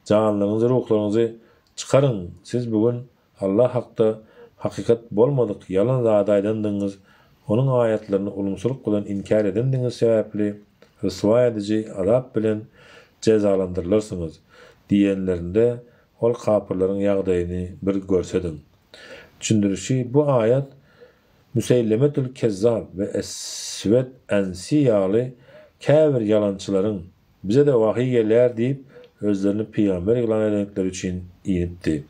canlaryňyzy, ruhlaryňyzy çıkarın. Siz bugün Allah hakda hakikat bolmadyk yalan zadaýdandyňyz, onun aýatlaryny ulumsuluk bilen inkar edendiňiz sebäpli ryswa edici azap bilen cezalandyrylyrsyňyz diýenlerinde ol kapyrlaryň ýagdaýyny bir görsedin. Düşündürüşi bu ayet Müseylemetül Kezzab ve Esved Ensi yağlı kâfir yalançıların bize de vahiy geler deyip özlerini peygamber ilan edendikleri için inipti.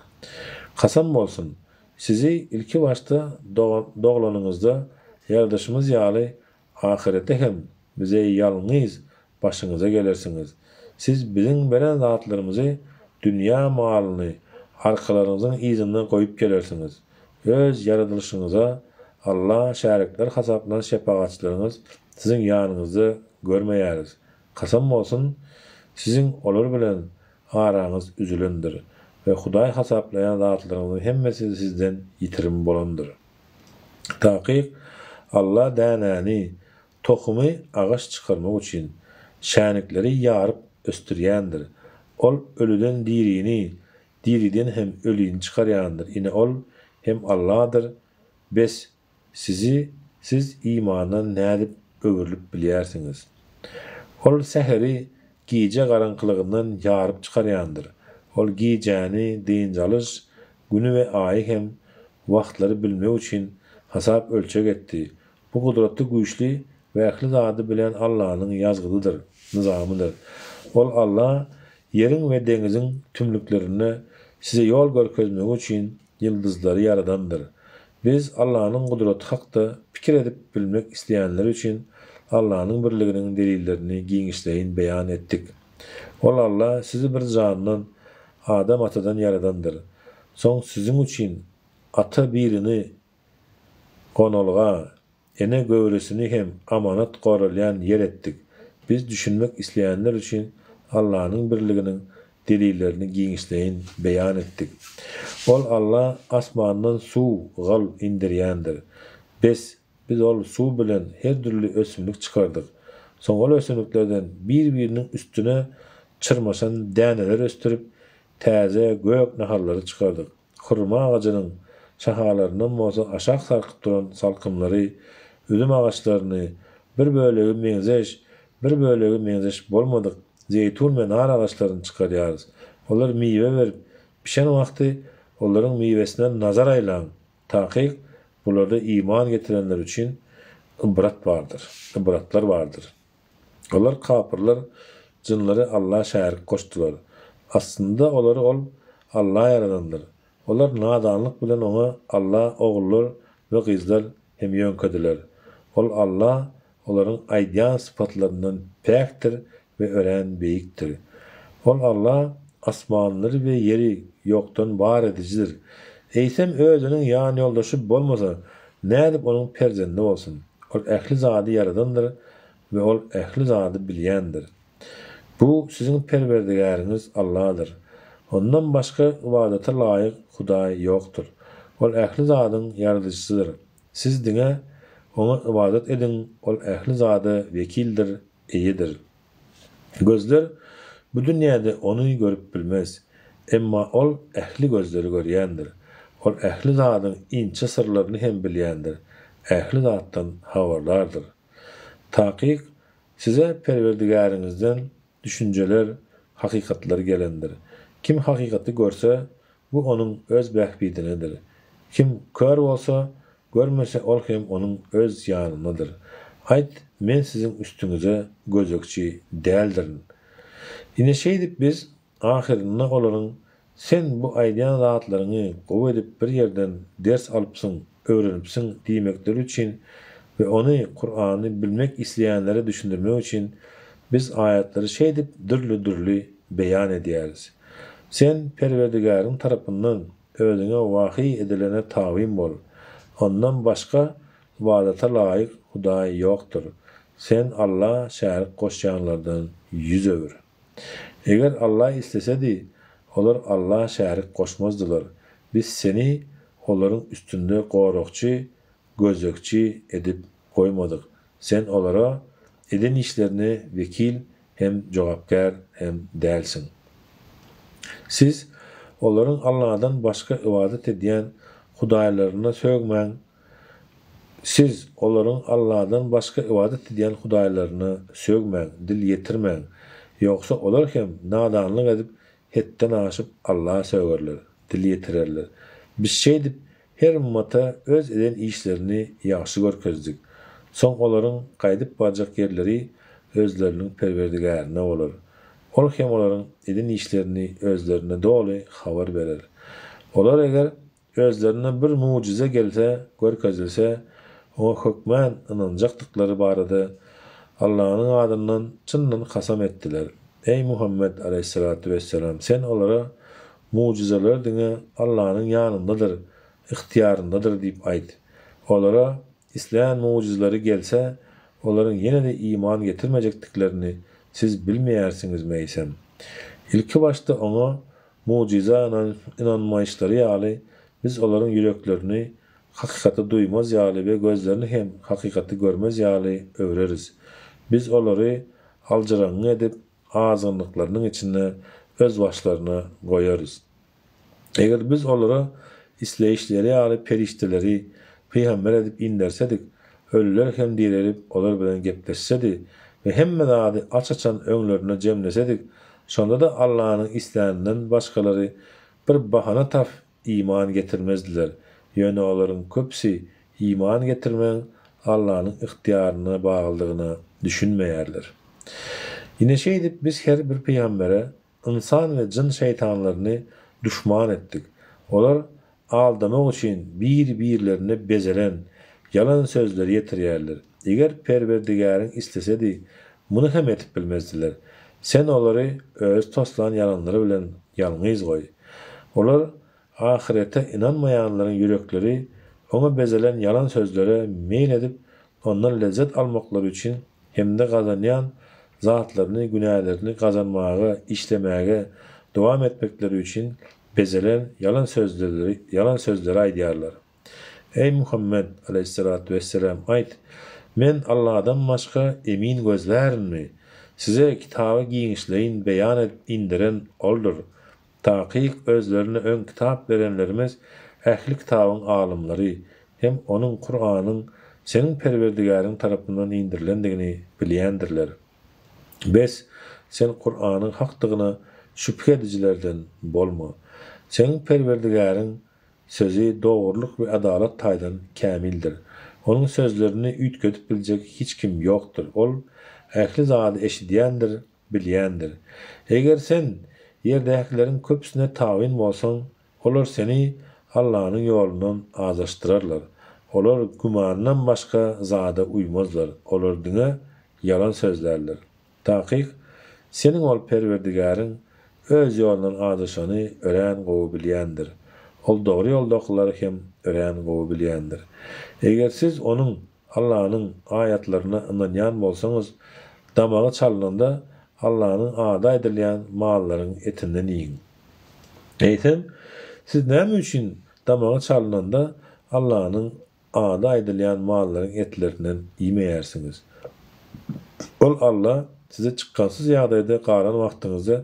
Kasam olsun, sizi ilki başta doğulanınızda yaradışımız yağlı ahirette hem bize yalnız başınıza gelirsiniz. Siz bizim beren zatlarımızı dünya malını arkalarınızın izinden koyup gelirsiniz. Öz yaratılışınıza Allah şerikler hasaplan şefaatçileriniz sizin yanınızda görmeyeriz. Kasam olsun, sizin olur bilen aranız üzülündür ve Huday hasaplayan zatlarınızın hemmesi sizden yitirim bolandır. Taqiq Allah dänäni, tohumy ağaç çıkarmak için şänikleri yarıp östürýändir. Ol ölüden dirini, diriden hem ölüyni çıkarýandyr. Ine ol hem Allah'dır. Bes siz imandan nädip öwürlüp bilýärsiňiz. Ol seheri giýje garanqylygyndan yarıp çıkarýandyr. Ol giýjäni diýinjalys günü we aýy hem wagtlary bilmek üçin hasap ölçek etdi. Bu gudratly güýçli we ähli zady bilen Allah'nyň ýazgydydyr, nizamydyr. Ol Allah yerin we deňiziň tümlüklerini size yol görkezmek üçin ýyldyzlary yaradandyr. Biz Allah'nyň gudraty hakda pikir edip bilmek isleýänler üçin Allah'nyň birliginiň delillerini giňişleýin beýan etdik. Ol Allah sizi bir jandan, Adam atadan yaradandyr. Soň sizin üçin ata birini konolga, ene göwresini hem amanat goralyan yer etdik. Biz düşünmek isleýänler üçin Allah'nyň birliginiň delillerini giňişleýin beýan etdik. Ol Allah asmandan suw gal indirýändir. Biz ol suw bilen her türlü ösümlik çıkardyk. Soň ol ösümliklerden bir-biriniň üstüne çyrmaşan däneler östürüp täze gök nahallary çıkardyk. Hurma ağacynyň şahalaryndan bolsa aşak sarkyp duran salkymlary, üzüm ağaçlaryny bir bölegi meňzeş bolmadyk. Zeytun we nar ağaçlaryny çıkarýarys. Olar miýwe berip pişen wagty olaryň miýwesinden nazar aýlan. Taqiq bularda iman getirenler üçin ibratlar vardır. Olar kapırlar, jynlary Allah şärik koşdular. Aslında olary Allah yaradandyr. Olar nadanlyk bilen ona Allah ogullar we gyzlar hem ýönkediler. Ol Allah olaryň aýdýan sypatlaryndan päkdir ve ören beýikdir. Ol Allah asmanlary we yeri ýokdan bar edicidir. Eýsem özüniň ýan ýoldaşy bolmasa, nädip onuň perzendi bolsun? Ol ähli zady yaradandyr we ol ähli zady bilýändir. Bu sizin perwerdigäriňiz Allah'dır. Ondan başga ibadata laýyk Hudaý ýokdur. Ol ähli zadyň ýaradyjysydyr. Siz diňe ona ibadat edin. Ol ähli zady vekildir, eýidir. Gözler bu dünýäde onu görüp bilmez. Emma ol ähli gözleri görýändir. Ol ähli zadyň inçe sırlaryny hem bilýändir. Ähli zatdan habarlardyr. Taqiq size perwerdigäriňizden düşünceler, hakikatlar gelendir. Kim hakikati görse, bu onun öz behbidinidir. Kim kör olsa, görmese ol hem onun öz yanındadır. Ayt, men sizin üstünüze gözökçi däldirin. Yine şeydip biz, ahirine olaryň, sen bu aýdýan zatlaryny gowy edip bir yerden ders alypsyň, öwrenipsiň diýmekleri üçin ve onu Kur'any bilmek isleýänlere düşündirmek üçin biz ayetleri şeydip dürlü beyan edýäris. Sen Perwerdigäriň tarapyndan özüňe wahy edilene tawim bol. Ondan başga ibadata laýyk Hudaý ýokdur. Sen Allah şärik goşýanlardan yüz öwür. Eger Allah istesedi, olar Allah şärik goşmazdylar. Biz seni olaryň üstünde gorukçy, gözökçi edip koymadyk. Sen olara eden işlerini vekil hem jogapkar hem dälsin. Siz olaryň Allah'dan başga ibadat edýän hudaýlaryna sögmäň. Siz olaryň Allah'dan başga ibadat edýän hudaýlaryna sögmäň, dil ýetirmäň. Ýoksa olar hem nadanlyk edip hetden aşyp Allah'a sögerler, dil ýetirerler. Biz şeýdip her ummata öz eden işlerini yaxşı görkezdik. Son olaryň gaýdyp barjak yerleri özleriniň perwerdigarine bolar. Ol hem olaryň eden işlerini özlerine doly habar berer. Olar eger özlerine bir mucize gelse, görkezilse, o hükmen inanjakdyklary barada Allah'ın adından çyndan kasam ettiler. Ey Muhammed aleyhissalatu vesselam, sen olara mucizeler diňe Allah'ın ýanyndadyr, ihtiýaryndadyr diýip aýt. Olara İslam mucizeleri gelse, olaryň ýene-de iman getirmejekdiklerini siz bilmeýärsiňiz meýsem. İlki başda ona mucize inanmaýyşlary ýaly biz olaryň ýüreklerini hakikaty duýmaz ýaly we gözlerini hem hakikaty görmez ýaly öwreriz. Biz olary aljyraň edip azanlyklarynyň içinde öz başlaryna goýarys. Eger biz olara isleýişleri ýaly perişteleri peýgamber edip indersedik, ölüler hem dirilip olar bilen gepleşsedi we hemme zady açaçan öňlerine jemlesedik, şonda da Allah'ın isläninden başgaları bir bahana tap iman getirmezdiler. Ýöne olaryň köpsi iman getirmeň Allah'ın ihtiýaryna baglygyna düşünmeýärler. Ine şeýdip biz her bir peýgambere insan we jin şeytanlaryny düşman etdik. Olar aldamak üçin bir-birlerine bezelen yalan sözleri ýetirýärler. Eger Perwerdigäriň istesedi, muny hem etip bilmezdiler. Sen olary öz toslan yalanlary bilen ýalňyz goý. Olar ahirete inanmaýanlaryň ýürekleri ona bezelen yalan sözlere meýil edip ondan lezzet almaklary üçin hem de gazanýan zatlaryny, günälerini gazanmaga, işlemäge dowam etmekleri üçin bezelen yalan sözleri aýdýarlar. Ey Muhammed aleyhissalatu vesselam, aýt, men Allah'dan başga emin gözlärmi? Size kitabı giňişleýin beýan edip indiren oldur. Taqiq özlerine ön kitap verenlerimiz ähli kitabyň alymlary hem onun Kur'anyň senin Perwerdigäriň tarapyndan indirilendigini bilýändirler. Bes sen Kur'anyň hakdygyna şüphe edijilerden bolma. Senin Perwerdigäriň sözü dogurluk ve adalet taýdan kämildir. Onun sözlerini üýtgedip biljek hiç kim ýokdur. Ol ähli zady eşidýändir, bilýändir. Eger sen ýerdäkilerin köpüsine tawin bolsaň, olar seni Allah'ın ýolundan azaşdyrarlar. Olar gumandan başga zada uymazlar. Olar diňe yalan sözlerler. Taqiq, senin ol Perwerdigäriň öz ýolundan azaşany ören gowy bilýändir. Ol dogry ýoldakylar hem ören gowy bilýändir. Eger siz onun Allah'ın ayatlaryna inanýan bolsaňyz, damagy çalynanda Allah'ın ada edilýän mallaryň etinden ýiň. Eýtem, siz näme üçin damagy çalynanda Allah'ın ada edilýän mallaryň etlerinden ýemeýärsiňiz? Ol Allah size çykkansyz ýagdaýda galan wagtyňyzda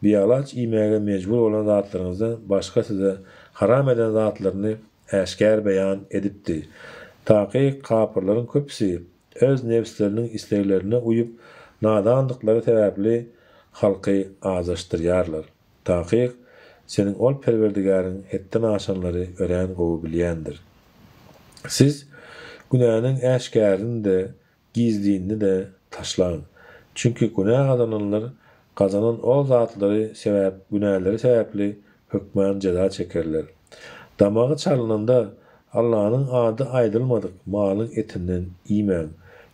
biýalaç ýemäge mejbur bolan zatlaryňyzdan başga size haram eden zatlaryny äşkär beýan edipdi. Taqiq kapyrlaryň köpüsi öz nefsleriniň isleglerine uyup nadandyklary sebäpli halky azaşdyrýarlar. Taqiq senin ol Perwerdigäriň hetden aşanlary ören gowy bilýändir. Siz günäniň äşkärini de gizliğini de taşlaň. Çünkü günah kazananlar kazanan o zatlary sebäp günahları sebäpli hükmän ceza çekerler. Damagy çalynanda Allah'ın adı aýdylmadyk malyň etinden ýemäň.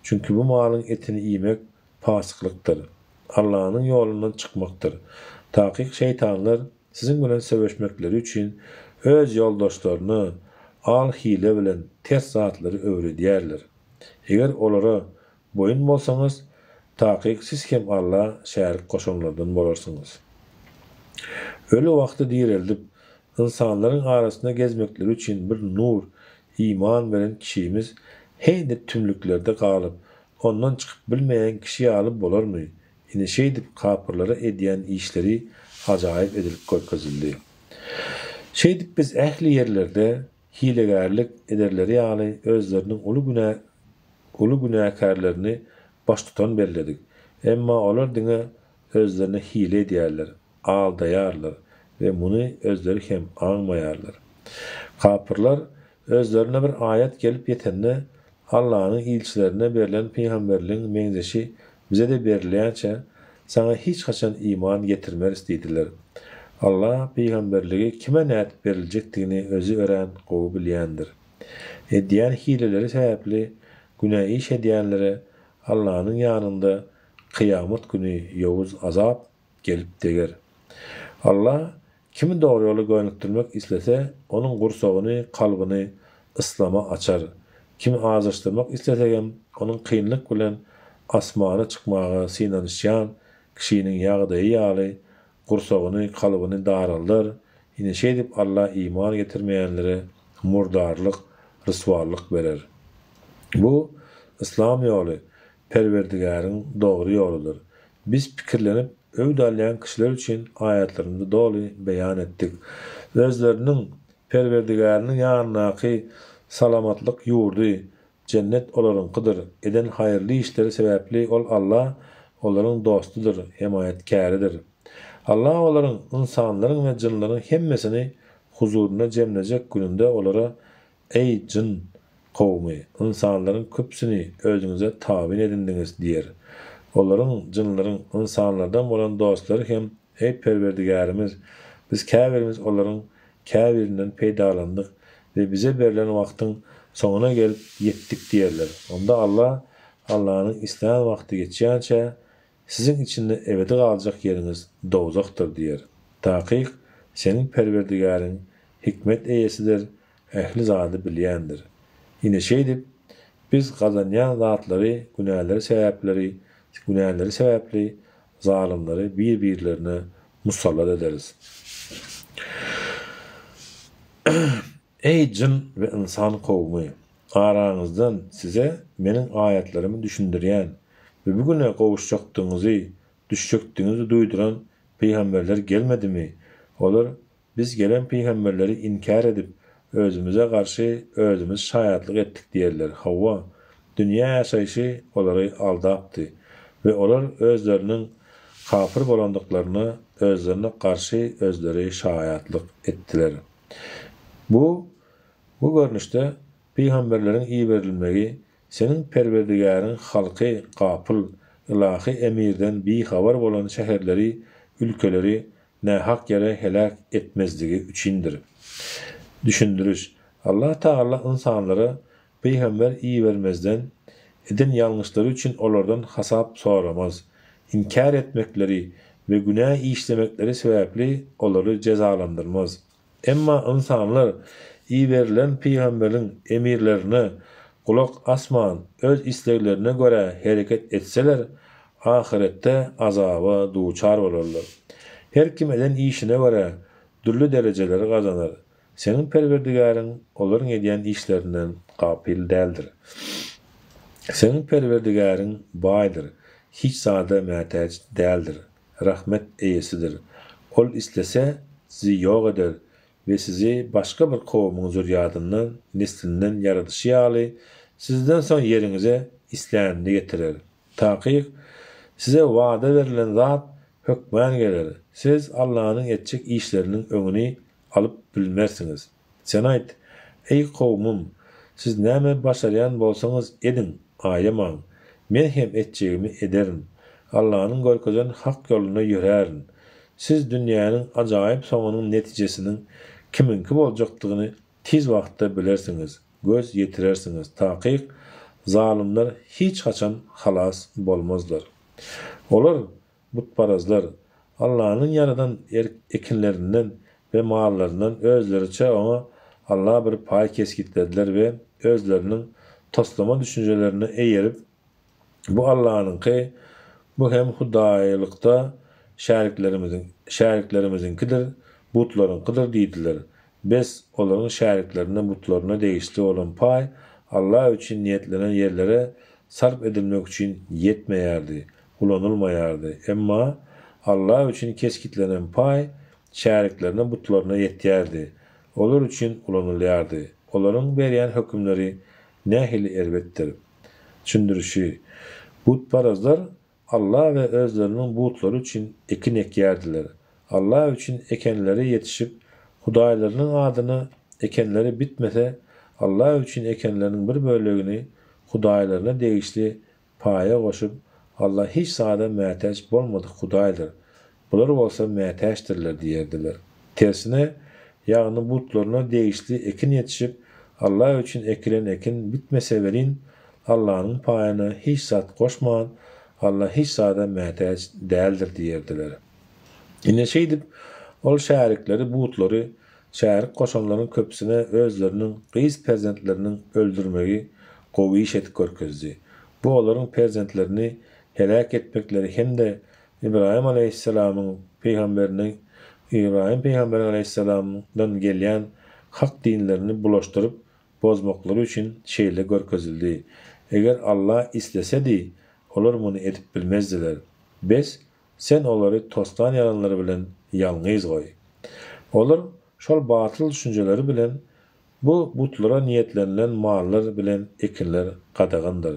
Çünkü bu malyň etini ýemek pasyklykdyr. Allah'ın ýolundan çykmakdyr. Taqiq şeytanlar sizin bilen söwüşmekleri üçin öz ýoldaşlaryny al hile bilen ters zatlary öwredýärler. Eger olara boyun bolsaňyz, taqiq siz hem Allah şärik goşanlardan bolarsyňyz. Öli wagty diýeldip, insanlaryň arasynda gezmekleri üçin bir nur, iman bilen kişimiz heýde tümlüklerde galyp, ondan çykyp bilmeýän kişi alyp bolarmy? Ine şeýdip kapyrlara edýän işleri ajaýyp edilip görkezildi. Şeýdip biz ähli ýerlerde hilegärlik ederleri ýaly özleriniň uly günäkärlerini baş tutan belledik. Emma olar diňe özlerine hile edýärler, aldaýarlar we muny özleri hem aňmaýarlar. Kapyrlar özlerine bir ayet gelip yetende Allah'ın ilçilerine berilen peygamberliğin meňzeşi bize de berilýänçe sana hiç kaçan iman getirmer istediler. Allah peygamberliği kime näet beriljekdigini özü ören, gowy bilýändir. Diýen hileleri sebäpli günä iş edýänlere Allah'ın ýanynda kıyamet günü ýowuz azap gelip deger. Allah kimi doğru ýola göňükdirmek islese, onun gursogyny, kalbyny Islama açar. Kimi azışdyrmak islese hem onun kynlyk bilen asmana çykmagy synanyşýan kişiniň ýagdaýy ýaly gursogyny, kalbyny daraldyr. Ine şeýdip Allah iman getirmeýänlere murdarlyk, ryswalyk berer. Bu İslam ýoly, Perwerdigäriň dogry ýoludyr. Biz pikirlenip öwdalýan kişiler üçin ayatlarynda doly beýan etdik. Özleriniň Perwerdigäriniň ýanynaky salamatlyk ýurdy, cennet olaryňkydyr. Eden haýyrly işleri sebäpli ol Allah olaryň dostudur, hemayetkäridir. Allah olaryň insanlaryň we jynlaryň hemmesini huzuruna jemlejek gününde olara ey jyn kowmy, insanlaryň köpsini özüňize tabin edindiňiz diýer. Olaryň jynlaryň insanlardan bolan dostlary hem ey Perwerdigärimiz, biz käbirimiz olaryň käbirinden peýdalandyk we bize berilen wagtyň soňuna gelip ýetdik diýerler. Onda Allah, Allah'ın islan wagty geçýänçe sizin içinde ebedi galjak ýeriňiz dozakdyr diýer. Taqiq senin Perwerdigäriň hikmet eýesidir, ähli zady bilýändir. Ine şeýdip biz gazanýan zatlary, günäleri sebäpli zalimleri bir-birlerine musallat ederiz. Ey jin ve insan kowmy, araňyzdan size meniň ayetlerimi düşündirýän ve bugüne gowuşjakdyňyzy, düşjekdiňizi duýduran peýgamberler gelmedimi? Olar biz gelen peýgamberleri inkar edip özümüze karşı özümüz şaýatlyk etdik diýerler. Hawa dünýä ýaşaýşy olary aldapdy ve olar özleriniň kafir bolandyklaryna özlerine karşı özleri şaýatlyk etdiler. Bu görnüşde peýgamberleriň iyi berilmegi senin Perwerdigäriň halky gapyl ilahy emirden bir habar bolan şäherleri, ülkeleri nähak ýere helak etmezligi üçindir. Düşündürüş. Allah Taala insanlara peýgamber iyi vermezden eden ýalňyşlary üçin olardan hasap soramaz. İnkar etmekleri ve günah işlemekleri sebäpli olary cezalandyrmaz. Emma insanlar iyi verilen peýgamberiň emirlerine kulak asman öz isleglerine göre hareket etseler ahirette azaba duçar bolarlar. Her kim eden işine göre türlü dereceleri kazanır. Senin Perwerdigäriň olaryň edýän işlerinden gapyl däldir. Senin Perwerdigäriň baýdyr, hiç zada mätäç däldir, rahmet eýesidir. Ol islese sizi ýok eder ve sizi başka bir kowmyň zurriýatyndan, neslinden ýaradyşy ýaly sizden soň ýeriňize islämni getirer. Taqiq size wada verilen zat hökmän geler. Siz Allah'ın etjek işleriniň öňüni alıp bilmersiniz. Sen aýt, ey kowmum, siz näme başarýan bolsaňyz edin, aýamaň. Men hem etjegimi ederim. Allah'ın görkejen hak ýoluna ýörärin. Siz dünýäniň ajaýyp soňunyň netijesiniň kiminki boljakdygyny tiz wagtda bilersiňiz, göz ýetirersiniz. Taqiq zalimler hiç kaçan halas bolmazlar. Olar butparazlar Allah'ın yaradan ekinlerinden ve mallarından özleriçe ona Allah bir pay keskitlediler ve özlerinin toslama düşüncelerini eğerip bu Allah'ınki, bu hem hudaýylykda şäriklerimizinkidir, butlarınkidir diýdiler. Biz olaryň şäriklerine butlaryna değişli olan pay Allah üçün niyetlenen yerlere sarf edilmek için yetmeýärdi, ulanylmaýardy. Emma Allah üçün keskitlenen pay şäriklerine butlaryna yetýärdi. Olar üçün ulanylýardy. Olaryň berýän hökümleri nähili elbetdir. Düşündürüşi. Butparazlar Allah ve özlerinin butlary üçün ekin ekýärdiler. Allah üçün ekenleri yetişip hudaýlarynyň adyny ekenleri bitmese Allah üçün ekenlerinin bir bölüğünü Hudaýlaryna degişli paýa goşup, Allah hiç sada mätäç bolmadyk Hudaýdyr. Bular bolsa mätäçdirler diýerdiler. Tersine, ýagny butlaryna degişli ekin yetişip, Allah üçün ekilen ekin bitmese welin, Allah'ın paýyna hiç zat goşman, Allah hiç sada mätäç däldir diýerdiler. Ine şeýdip, ol şärikleri, butlary, şärik goşanlaryň köpsine özleriniň gyz perzentlerini öldürmegi gowy iş etip görkezdi. Bu olaryň perzentlerini helak etmekleri hemde İbrahim aleyhisselamyň peýgamberiniň İbrahim peýgamber aleyhisselamdan gelýän hak dinlerini bulaşdırıp bozmaklary üçin şeýle görkezildi. Eger Allah islesedi, olar muny edip bilmezdiler. Bes, sen olary tostan yalanlary bilen ýalňyz goý. Olar şol batyl düşünjeleri bilen bu butlara niyetlenilen mallar bilen ekinler qadagandyr.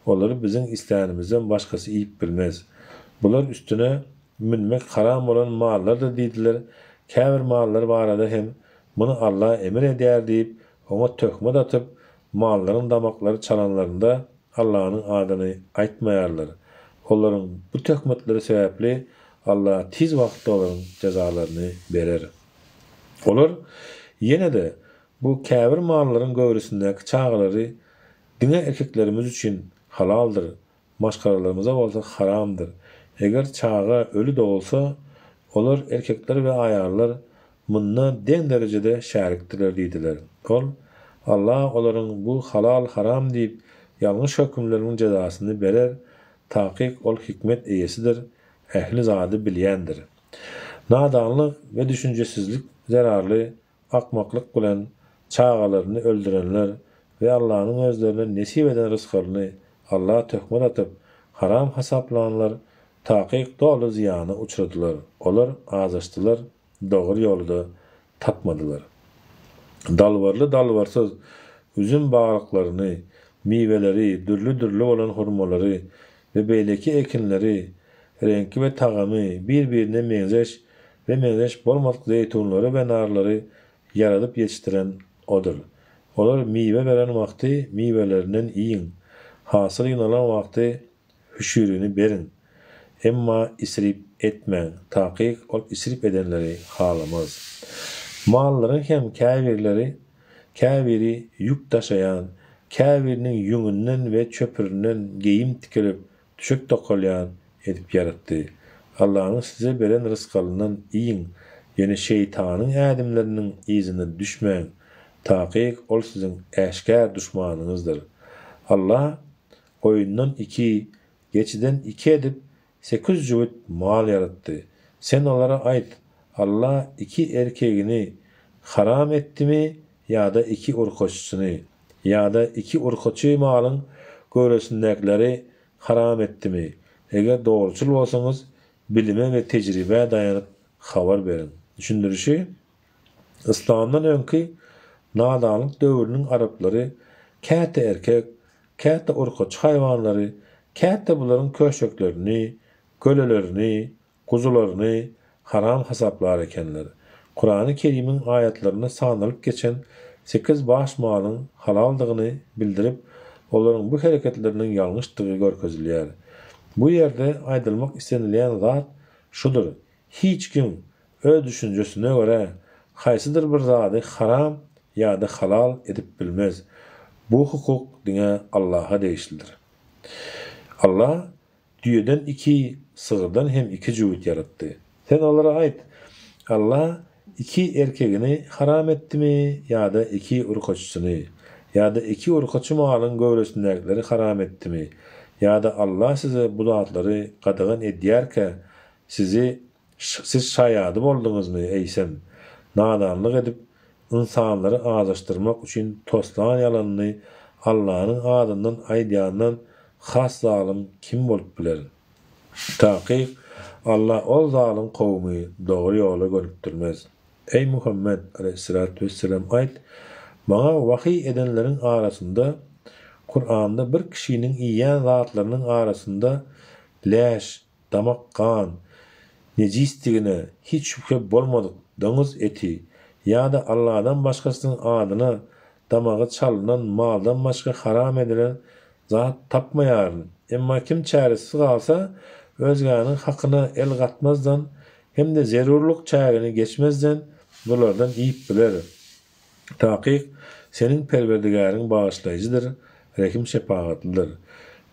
Olary biziň isläänimizden başgasy iýip bilmez. Bular üstüne minmek haram olan mallar da diýdiler. Käbir mallar barada hem muny Allah emir edýär diýip, ona töhmet atyp, mallaryň damaklary çalanlarynda Allah'ın adyny aýtmaýarlar. Olaryň bu töhmetleri sebäpli Allah tiz wagtda olaryň jazalaryny berer. Olar ýene de bu käbir mallaryň göwrüsindäki çağlary dine erkeklerimiz üçin halaldyr, maşgaralarymyza bolsa haramdyr. Eger çağa ölü de olsa, olar erkekler we aýarlar mundan deň derejede şärikdirler diýdiler. Allah olaryň bu halal haram diýip ýalňyş hökümleriniň jazasyny berer, taýyk ol hikmet eýesidir, ähli zady bilýändir. Nadanlyk we düşünjesizlik zararly akmaklyk bilen çağalaryny öldürenler we Allah'ın özlerine nesip eden rızklarını Allah töhmet atyp haram hasaplananlar taýyk dolu ziýana uçradylar. Olar azaşdylar, dogry ýolda tapmadylar. Dalwarly dalwarsyz üzüm bagyklaryny, miweleri, dürlü bolan hurmalary we beýleki ekinleri, renki we tagamy bir-birine meňzeş bolmadyk zeytunlary we narlary yaradyp ýetişdiren odur. Olar miwe beren wagty miwelerinden iýin. Hasyl ýynalan wagty hüşürüni berin. Emma isrip etmeň, taýyk ol isrip edenleri halamaz. Mallaryň hem käbiri ýük taşaýan, käbiriniň ýüngünden we çöpüründen geyim tikilip düşük tokalýan edip yaratdy. Allah'ın size beren rızkalından iýin, ýene şeytanyň ädimleriniň izine düşmeň, taýyk ol siziň äşkär düşmanyňyzdyr. Allah goýundan 2, geçiden 2 edip 8 jüwet mal yaratdy. Sen olara aýt, Allah 2 erkegini haram etdimi ýa-da 2 urkoçysyny, ýa-da 2 urkoçy malyň göresindäkleri haram etdimi? Eger dogruçul bolsaňyz, bilime we tejribe daýanyp habar berin. Düşündirişi, İslamdan öňki nadanlyk döwrüniň araplary käte erkek, käte urkoç haýwanlary, käte bularyň köşeklerini, kölelerini, kuzularyny haram hasaplar ekenler. Kur'an-ı Kerim'in ayetlerine sanalyp geçen 8 baş malyň halaldygyny bildirip, olaryň bu hereketleriniň ýalňyşdygy görkezilýär. Bu ýerde aýdylmak istenilýän zat şudur: hiç kim öz düşünjesine göre haýsydyr bir zady haram ýa-da halal edip bilmez. Bu hukuk diňe Allah'a degişlidir. Allah düýeden 2, sığırdan hem 2 jüwet yaratdy. Sen olara aýt, Allah 2 erkegini haram etdimi ýa-da 2 urkoçysyny, ýa-da 2 urkoçy malyň göwresindäkileri haram etdimi? ýa-da Allah size bu zatlary gadagan edýärke siz şaýady bolduňyzmy eýsem? Nadanlyk edip insanlary azaşdyrmak üçin toslan ýalanyny Allah'ın adından aýdýandan has zalim kim bolup biler? Taýyk Allah ol zalim kowmy dogry ýola görüpdirmez. Ey Muhammed aleyhissalatu vesselam aýt, maňa wahy edenleriň arasynda Kur'an'da bir kişinin iýän zatlarynyň arasynda läş, damak kan, nejisdigine hiç şüphe bolmadyk döňüz eti ýa-da Allah'dan başgasynyň adyna damağı çalınan maldan başka haram edilen zat tapmayarın. Emma kim çaresiz kalsa özgäniniň hakyna el gatmazdan hem de zerurluk çägini geçmezden bulardan iýip biler. Taqiq senin perwerdigäriň bağışlaýjydyr, rekim şepaatlydyr.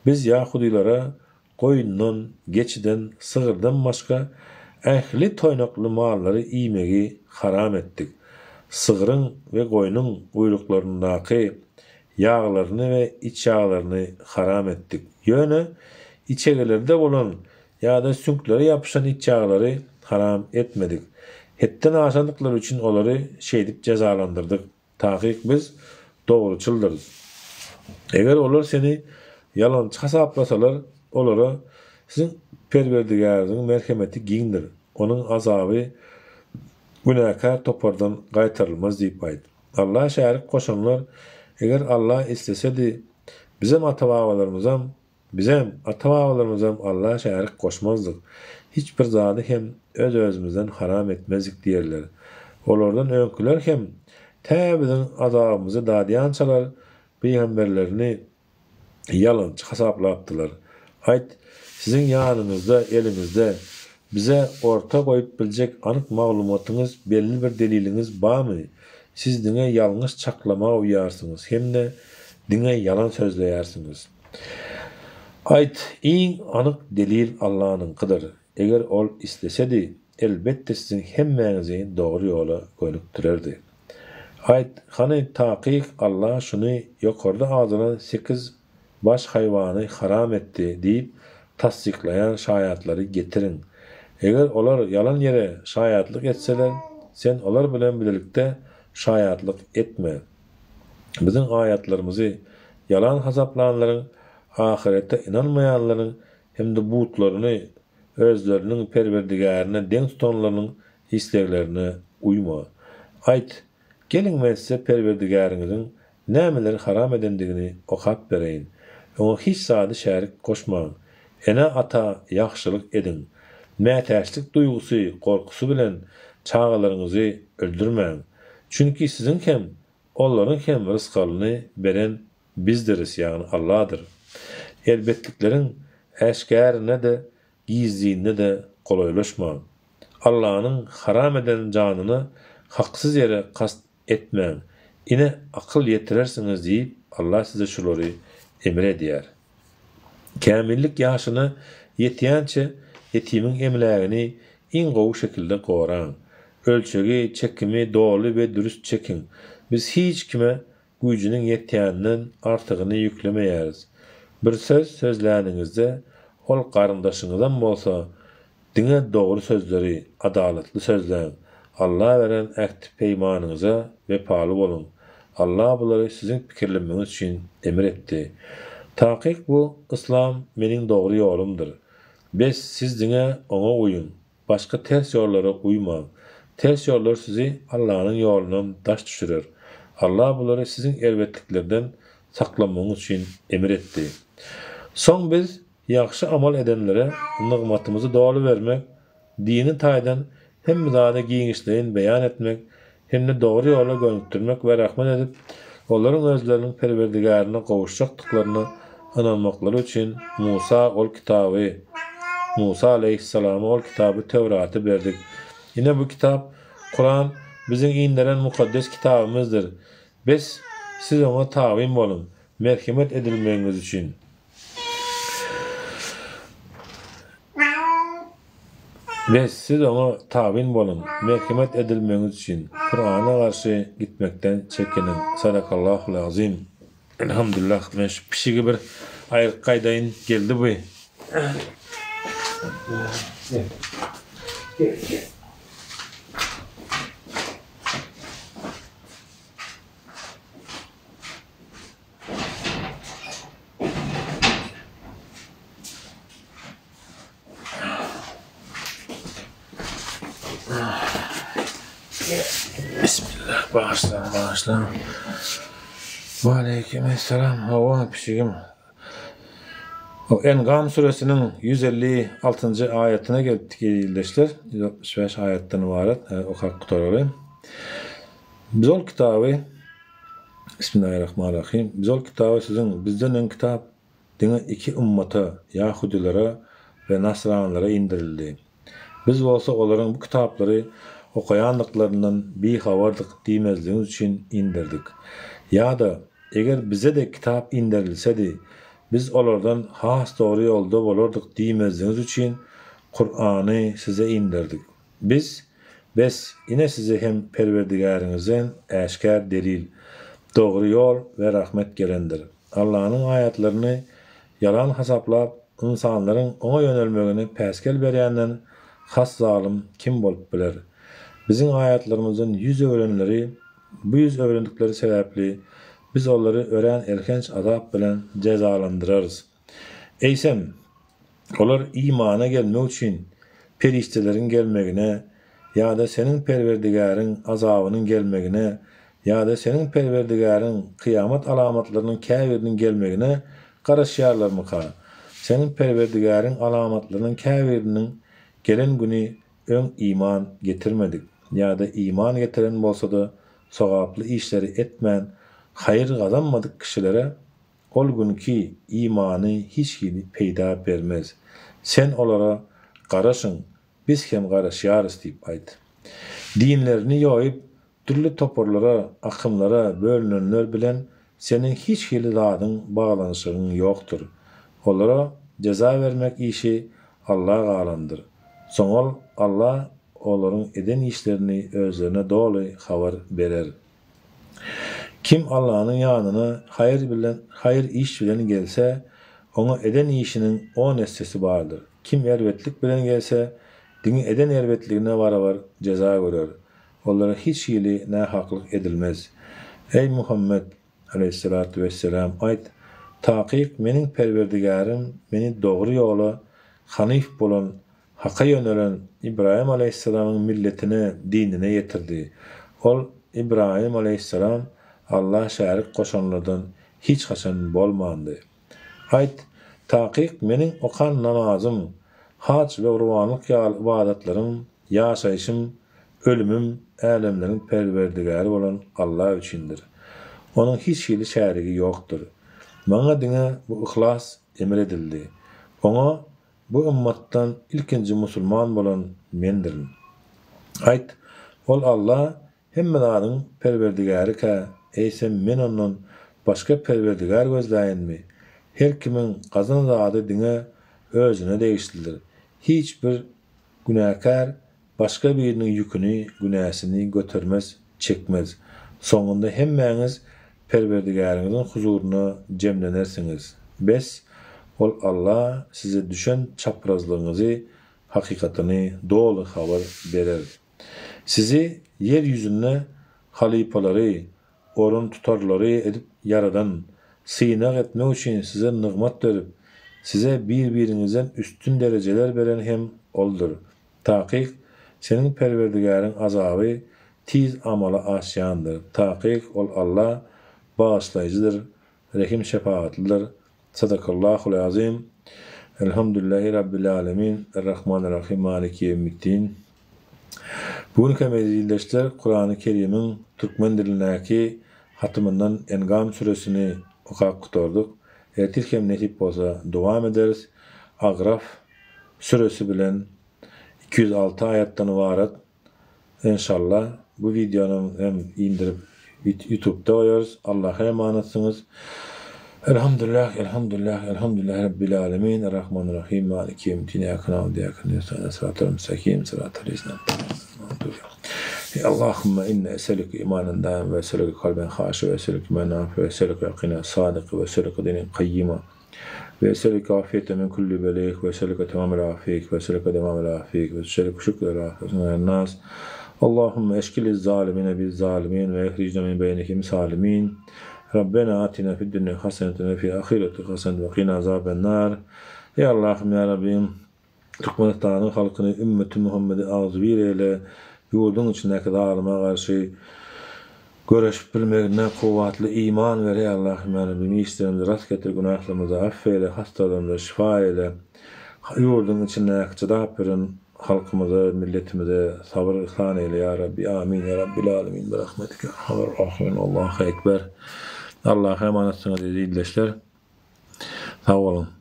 Biz Yahudilara goýundan, geçiden, sığırdan başka ähli toýnakly mallary iýmegi haram etdik. Sığırın ve goýunyň uýruklaryny ýağlaryny we iç ýağlaryny haram etdik. Ýöne içegelerde bolan ýa-da süňklere ýapyşan iç ýağlary haram etmedik. Hetden aşandyklary üçin olary şeýdip cezalandyrdyk. Taqiq biz dogruçyldyrys. Eger olar seni yalançy hasaplasalar, olara sizin perwerdigäriň merhemeti giňdir. Onuň azaby günäkär topardan gaýtarylmaz diýip aýdy. Allah şärik koşanlar eger Allah istesedi bizem ata-babalarymyzam Allah şärik koşmazdyk. Hiç bir zady hem öz-özümizden haram etmezdik diýerler. Olardan öňküler hem täbiziň azabymyzy dadýançalar peýgamberlerini yalançy hasaplapdylar. Aýt, sizin ýanyňyzda, elinizde bize orta koyup biljek anyk maglumatyňyz, belli bir deliliňiz barmy? Siz diňe ýalňyş çaklama uýarsyňyz, hem de diňe yalan sözleýärsiňiz. Aýt, iň anyk delil Allahyňkydyr. Eger ol istesedi, elbetde sizin hemmäňizi dogry ýola gönükdirerdi. Aýt, hany taqiq Allah şuny ýokarda azylan 8 baş haýwany haram etdi diýip tasdiklayan şayatlary getirin. Eger olar yalan yere şayatlyk etseler, sen olar bilen birlikde şayatlyk etme. Bizim ayatlarymyzy yalan hasaplanlaryň, ahirette inanmayanlaryň hem de butlaryny özleriniň perwerdigärine deň tutanlaryň isleglerine uýma. Aýt, gelin men size perwerdigäriňiziň nämeleri haram edendigini okap bereýin. Oňa hiç sady şärik koşmaň. Ene ata ýaxşylyk edin. Mätäçlik duýgusy, korkusy bilen çağalaryňyzy öldürmäň. Çünki sizin hem, onlaryň hem rızkalyny beren bizdiriz, ýagny Allah'dır. Elbetlikleriň äşkärine de, gizliğine de kolaylaşmaň. Allah'ın haram eden janyny haksız yere kast etmäň. Ine akıl yetirersiniz diýip Allah size şulary emredýär. Kämillik ýaşyny ýetýänçe yetimiň emlägini iň gowy şekilde goraň. Ölçegi, çekimi dogry we dürüst çekin. Biz hiç kime güýjüniň ýetýäninden artygyny ýüklemeýäris. Bir söz sözläningizde ol garyndaşyňyzdan bolsa, diňe dogry sözleri, adalatly sözlän. Allah beren ähdi peýmanyňyza wepaly bolun. Allah bulary sizin pikirlenmeňiz üçin emir etdi. Taqiq bu İslam meniň dogry ýolumdyr. Biz siz diňe oňa uýun. Başga ters ýollara uýmaň. Ters ýollar sizi Allah'ın ýolundan daş düşürer. Allah bulary sizin elbetliklerden saklanmaňyz üçin emir etdi. Soň biz ýaxşy amal edenlere nygmatymyzy dogry bermek, dini taýdan hem zada giňişleýin beýan etmek, hem de dogry ýola gönükdirmek we rahmet edip, olaryň özleriniň perwerdigärine gowuşjakdyklaryny ananmaklary üçin Musa aleyhissalama ol kitabı Tevrat'ı berdik. Yine bu kitap, Kur'an bizim indirilen mukaddes kitabımızdır. Biz siz ona tavim bolun, merhamet edilmeňiz üçin. Ve siz ona tavin bolun, merhamet edilmeňiz üçin. Kur'an'a karşı gitmekten çekinin. Sadakallahul azim. Elhamdülillah. Ben şu pişigi bir ayrık kaydayın geldi bu. Gel. Bismillah, bağışla. Ve aleykümselam, hava pişigim. O Engam suresinin 156. ayetine geldik ildeşler. 165 ayetten ibaret. O hakkutar olayım. Biz ol kitabı Bismillahirrahmanirrahim. Biz ol kitabı sizin bizden en kitap dine iki ümmata Yahudilara ve Nasranlara indirildi. Biz olsa olaryň bu kitapları okayanlıklarından bir havardık diýmezliğimiz için indirdik. Ya da eger bize de kitap indirilsedi, biz olardan has doğru yolda bolardyk diýmezliğimiz için Kur'an'ı size indirdik. Biz ine size hem Perverdigaryňyzdan äşkär delil, doğru yol ve rahmet gelendir. Allah'ın ayetlerini yalan hasaplap insanların ona yönelmegini päskel berýänden has zalim kim bolup biler? Bizim ayetlerimizin 100 öwrenleri, bu 100 öwrendikleri sebäpli biz onları ören erkenç azap bilen cezalandırarız. Eysem, olar imana gelmek için periştelerin gelmegine ya da senin Perverdigarın azabının gelmegine ya da senin Perverdigarın kıyamet alamatlarının käbirinin gelmegine garaşýarlar mı? Senin Perverdigarın alamatlarının käbirinin gelen günü ön iman getirmedik. Ya da iman getiren bolsa da sogaply işleri etmän, hayır kazanmadık kişilere ol günkü imanı hiç gibi peýda bermez. Sen olara garaşın, biz hem garaşýarys diýip aýt. Dinlerini ýoýup türlü toporlara, akımlara bölünenler bilen senin hiç hili zadyň bağlanışyň ýokdur. Olara ceza vermek işi Allah'a galandyr. Soňal Allah olaryň eden işlerini özlerine dolu habar berer. Kim Allah'ın yanına hayır iş bilen gelse, ona eden işinin 10 nessesi bardır. Kim ervetlik bilen gelse, dini eden ervetliğine var ceza görür. Onlara hiç hili ne haklık edilmez. Ey Muhammed aleyhissalatu vesselam ayt, taqiq menin Perverdigarym meni doğru yola hanif bolan, haka yönelen İbrahim aleyhissalamın milletine, dinine getirdi. Ol İbrahim aleyhissalam Allah şärik koşanlardan hiç haçan bolmandy. Ayt, taqiq menin okan namazım, hac ve urbanlyk ibadatlarym, ýaşaýşym, ölümüm, älemlerin Perverdigary bolan Allah üçindir. Onun hiç hili şärigi ýokdur. Maňa diňe bu ihlas emredildi. Ona bu ümmatdan ilkinji musulman bolan mendirim. Ayt, ol Allah hemmeläriň Perverdigary eýsem men ondan başga Perverdigar gözläýänmi? Her kimin gazan zady diňe özüne değişdirir. Hiç bir günahkar başka birinin yükünü, günahsını götürmez, çekmez. Sonunda hemmäňiz Perverdigaryňyzyň huzuruna jemlenersiniz. Bes, ol Allah size düşen çaprazlığınızı, hakikatini dolu haber berer. Sizi yeryüzüne halipalary, orun tutarlary edip yaradan, sıynak etmek için size nigmat verip, size birbirinizden üstün dereceler veren hem oldur. Taqiq, senin Perverdigarın azabı tiz amala aşyandır. Taqiq, ol Allah bağışlayıcıdır, rehim şefaatlidir. Sadakallahul azim. Elhamdülillahi Rabbil alemin. Errahmanirrahim. Maliki yevmiddin. Bugün mezildeşler Kur'an-ı Kerim'in Türkmen dilindeki hatımından Engam suresini okap kutorduk. Tilkem netip bolsa dowam ederiz. Agraf suresi bilen 206 ayatdan ibaret. İnşallah bu videonu hem indirip YouTube'da koyarız. Allah'a emanetsiniz. Elhamdülillah Rabbil alemin. Errahmanirrahim. Maliki yevmiddin. İyyâke na'budu ve iyyâke nestaîn. Sıratal müstakîm. Sıratal lezîne Allahümme inne eselüke imanen daim ve eselüke kalben haşi ve eselüke menaf ve eselüke yakine sadık ve eselüke dinin kayyima ve eselüke afiyete min kulli beleyk ve eselüke temamel afiyek ve eselüke demamel afiyek ve eselüke şükür afiyek nas. Allahümme eşkiliz zalimine biz zalimin ve ehricne min beynihim salimin. Rabbena atina fid dünya haseneten ve fi ahireti haseneten ve qina azaben nar. Ey Allah'ım ya Rabbim, Türkmenistan'ın halkını ümmeti Muhammed'i ağzıvir eyle. Yurdun içindeki dağılıma karşı göreşip bilmeğine kuvvetli iman ver ey Allah'ım ya Rabbim. İşlerimizi rast getir, günahlarımızı affeyle, hastalarımıza şifa eyle. Yurdun içindeki çadap verin, halkımıza, milletimize sabır ihsan eyle ya Rabbi. Amin ya Rabbil alemin. Bi rahmetike erhamer rahimin. Allahu ekber. Allah'a emanetsiniz aziz dinleyenler. Sağ olun.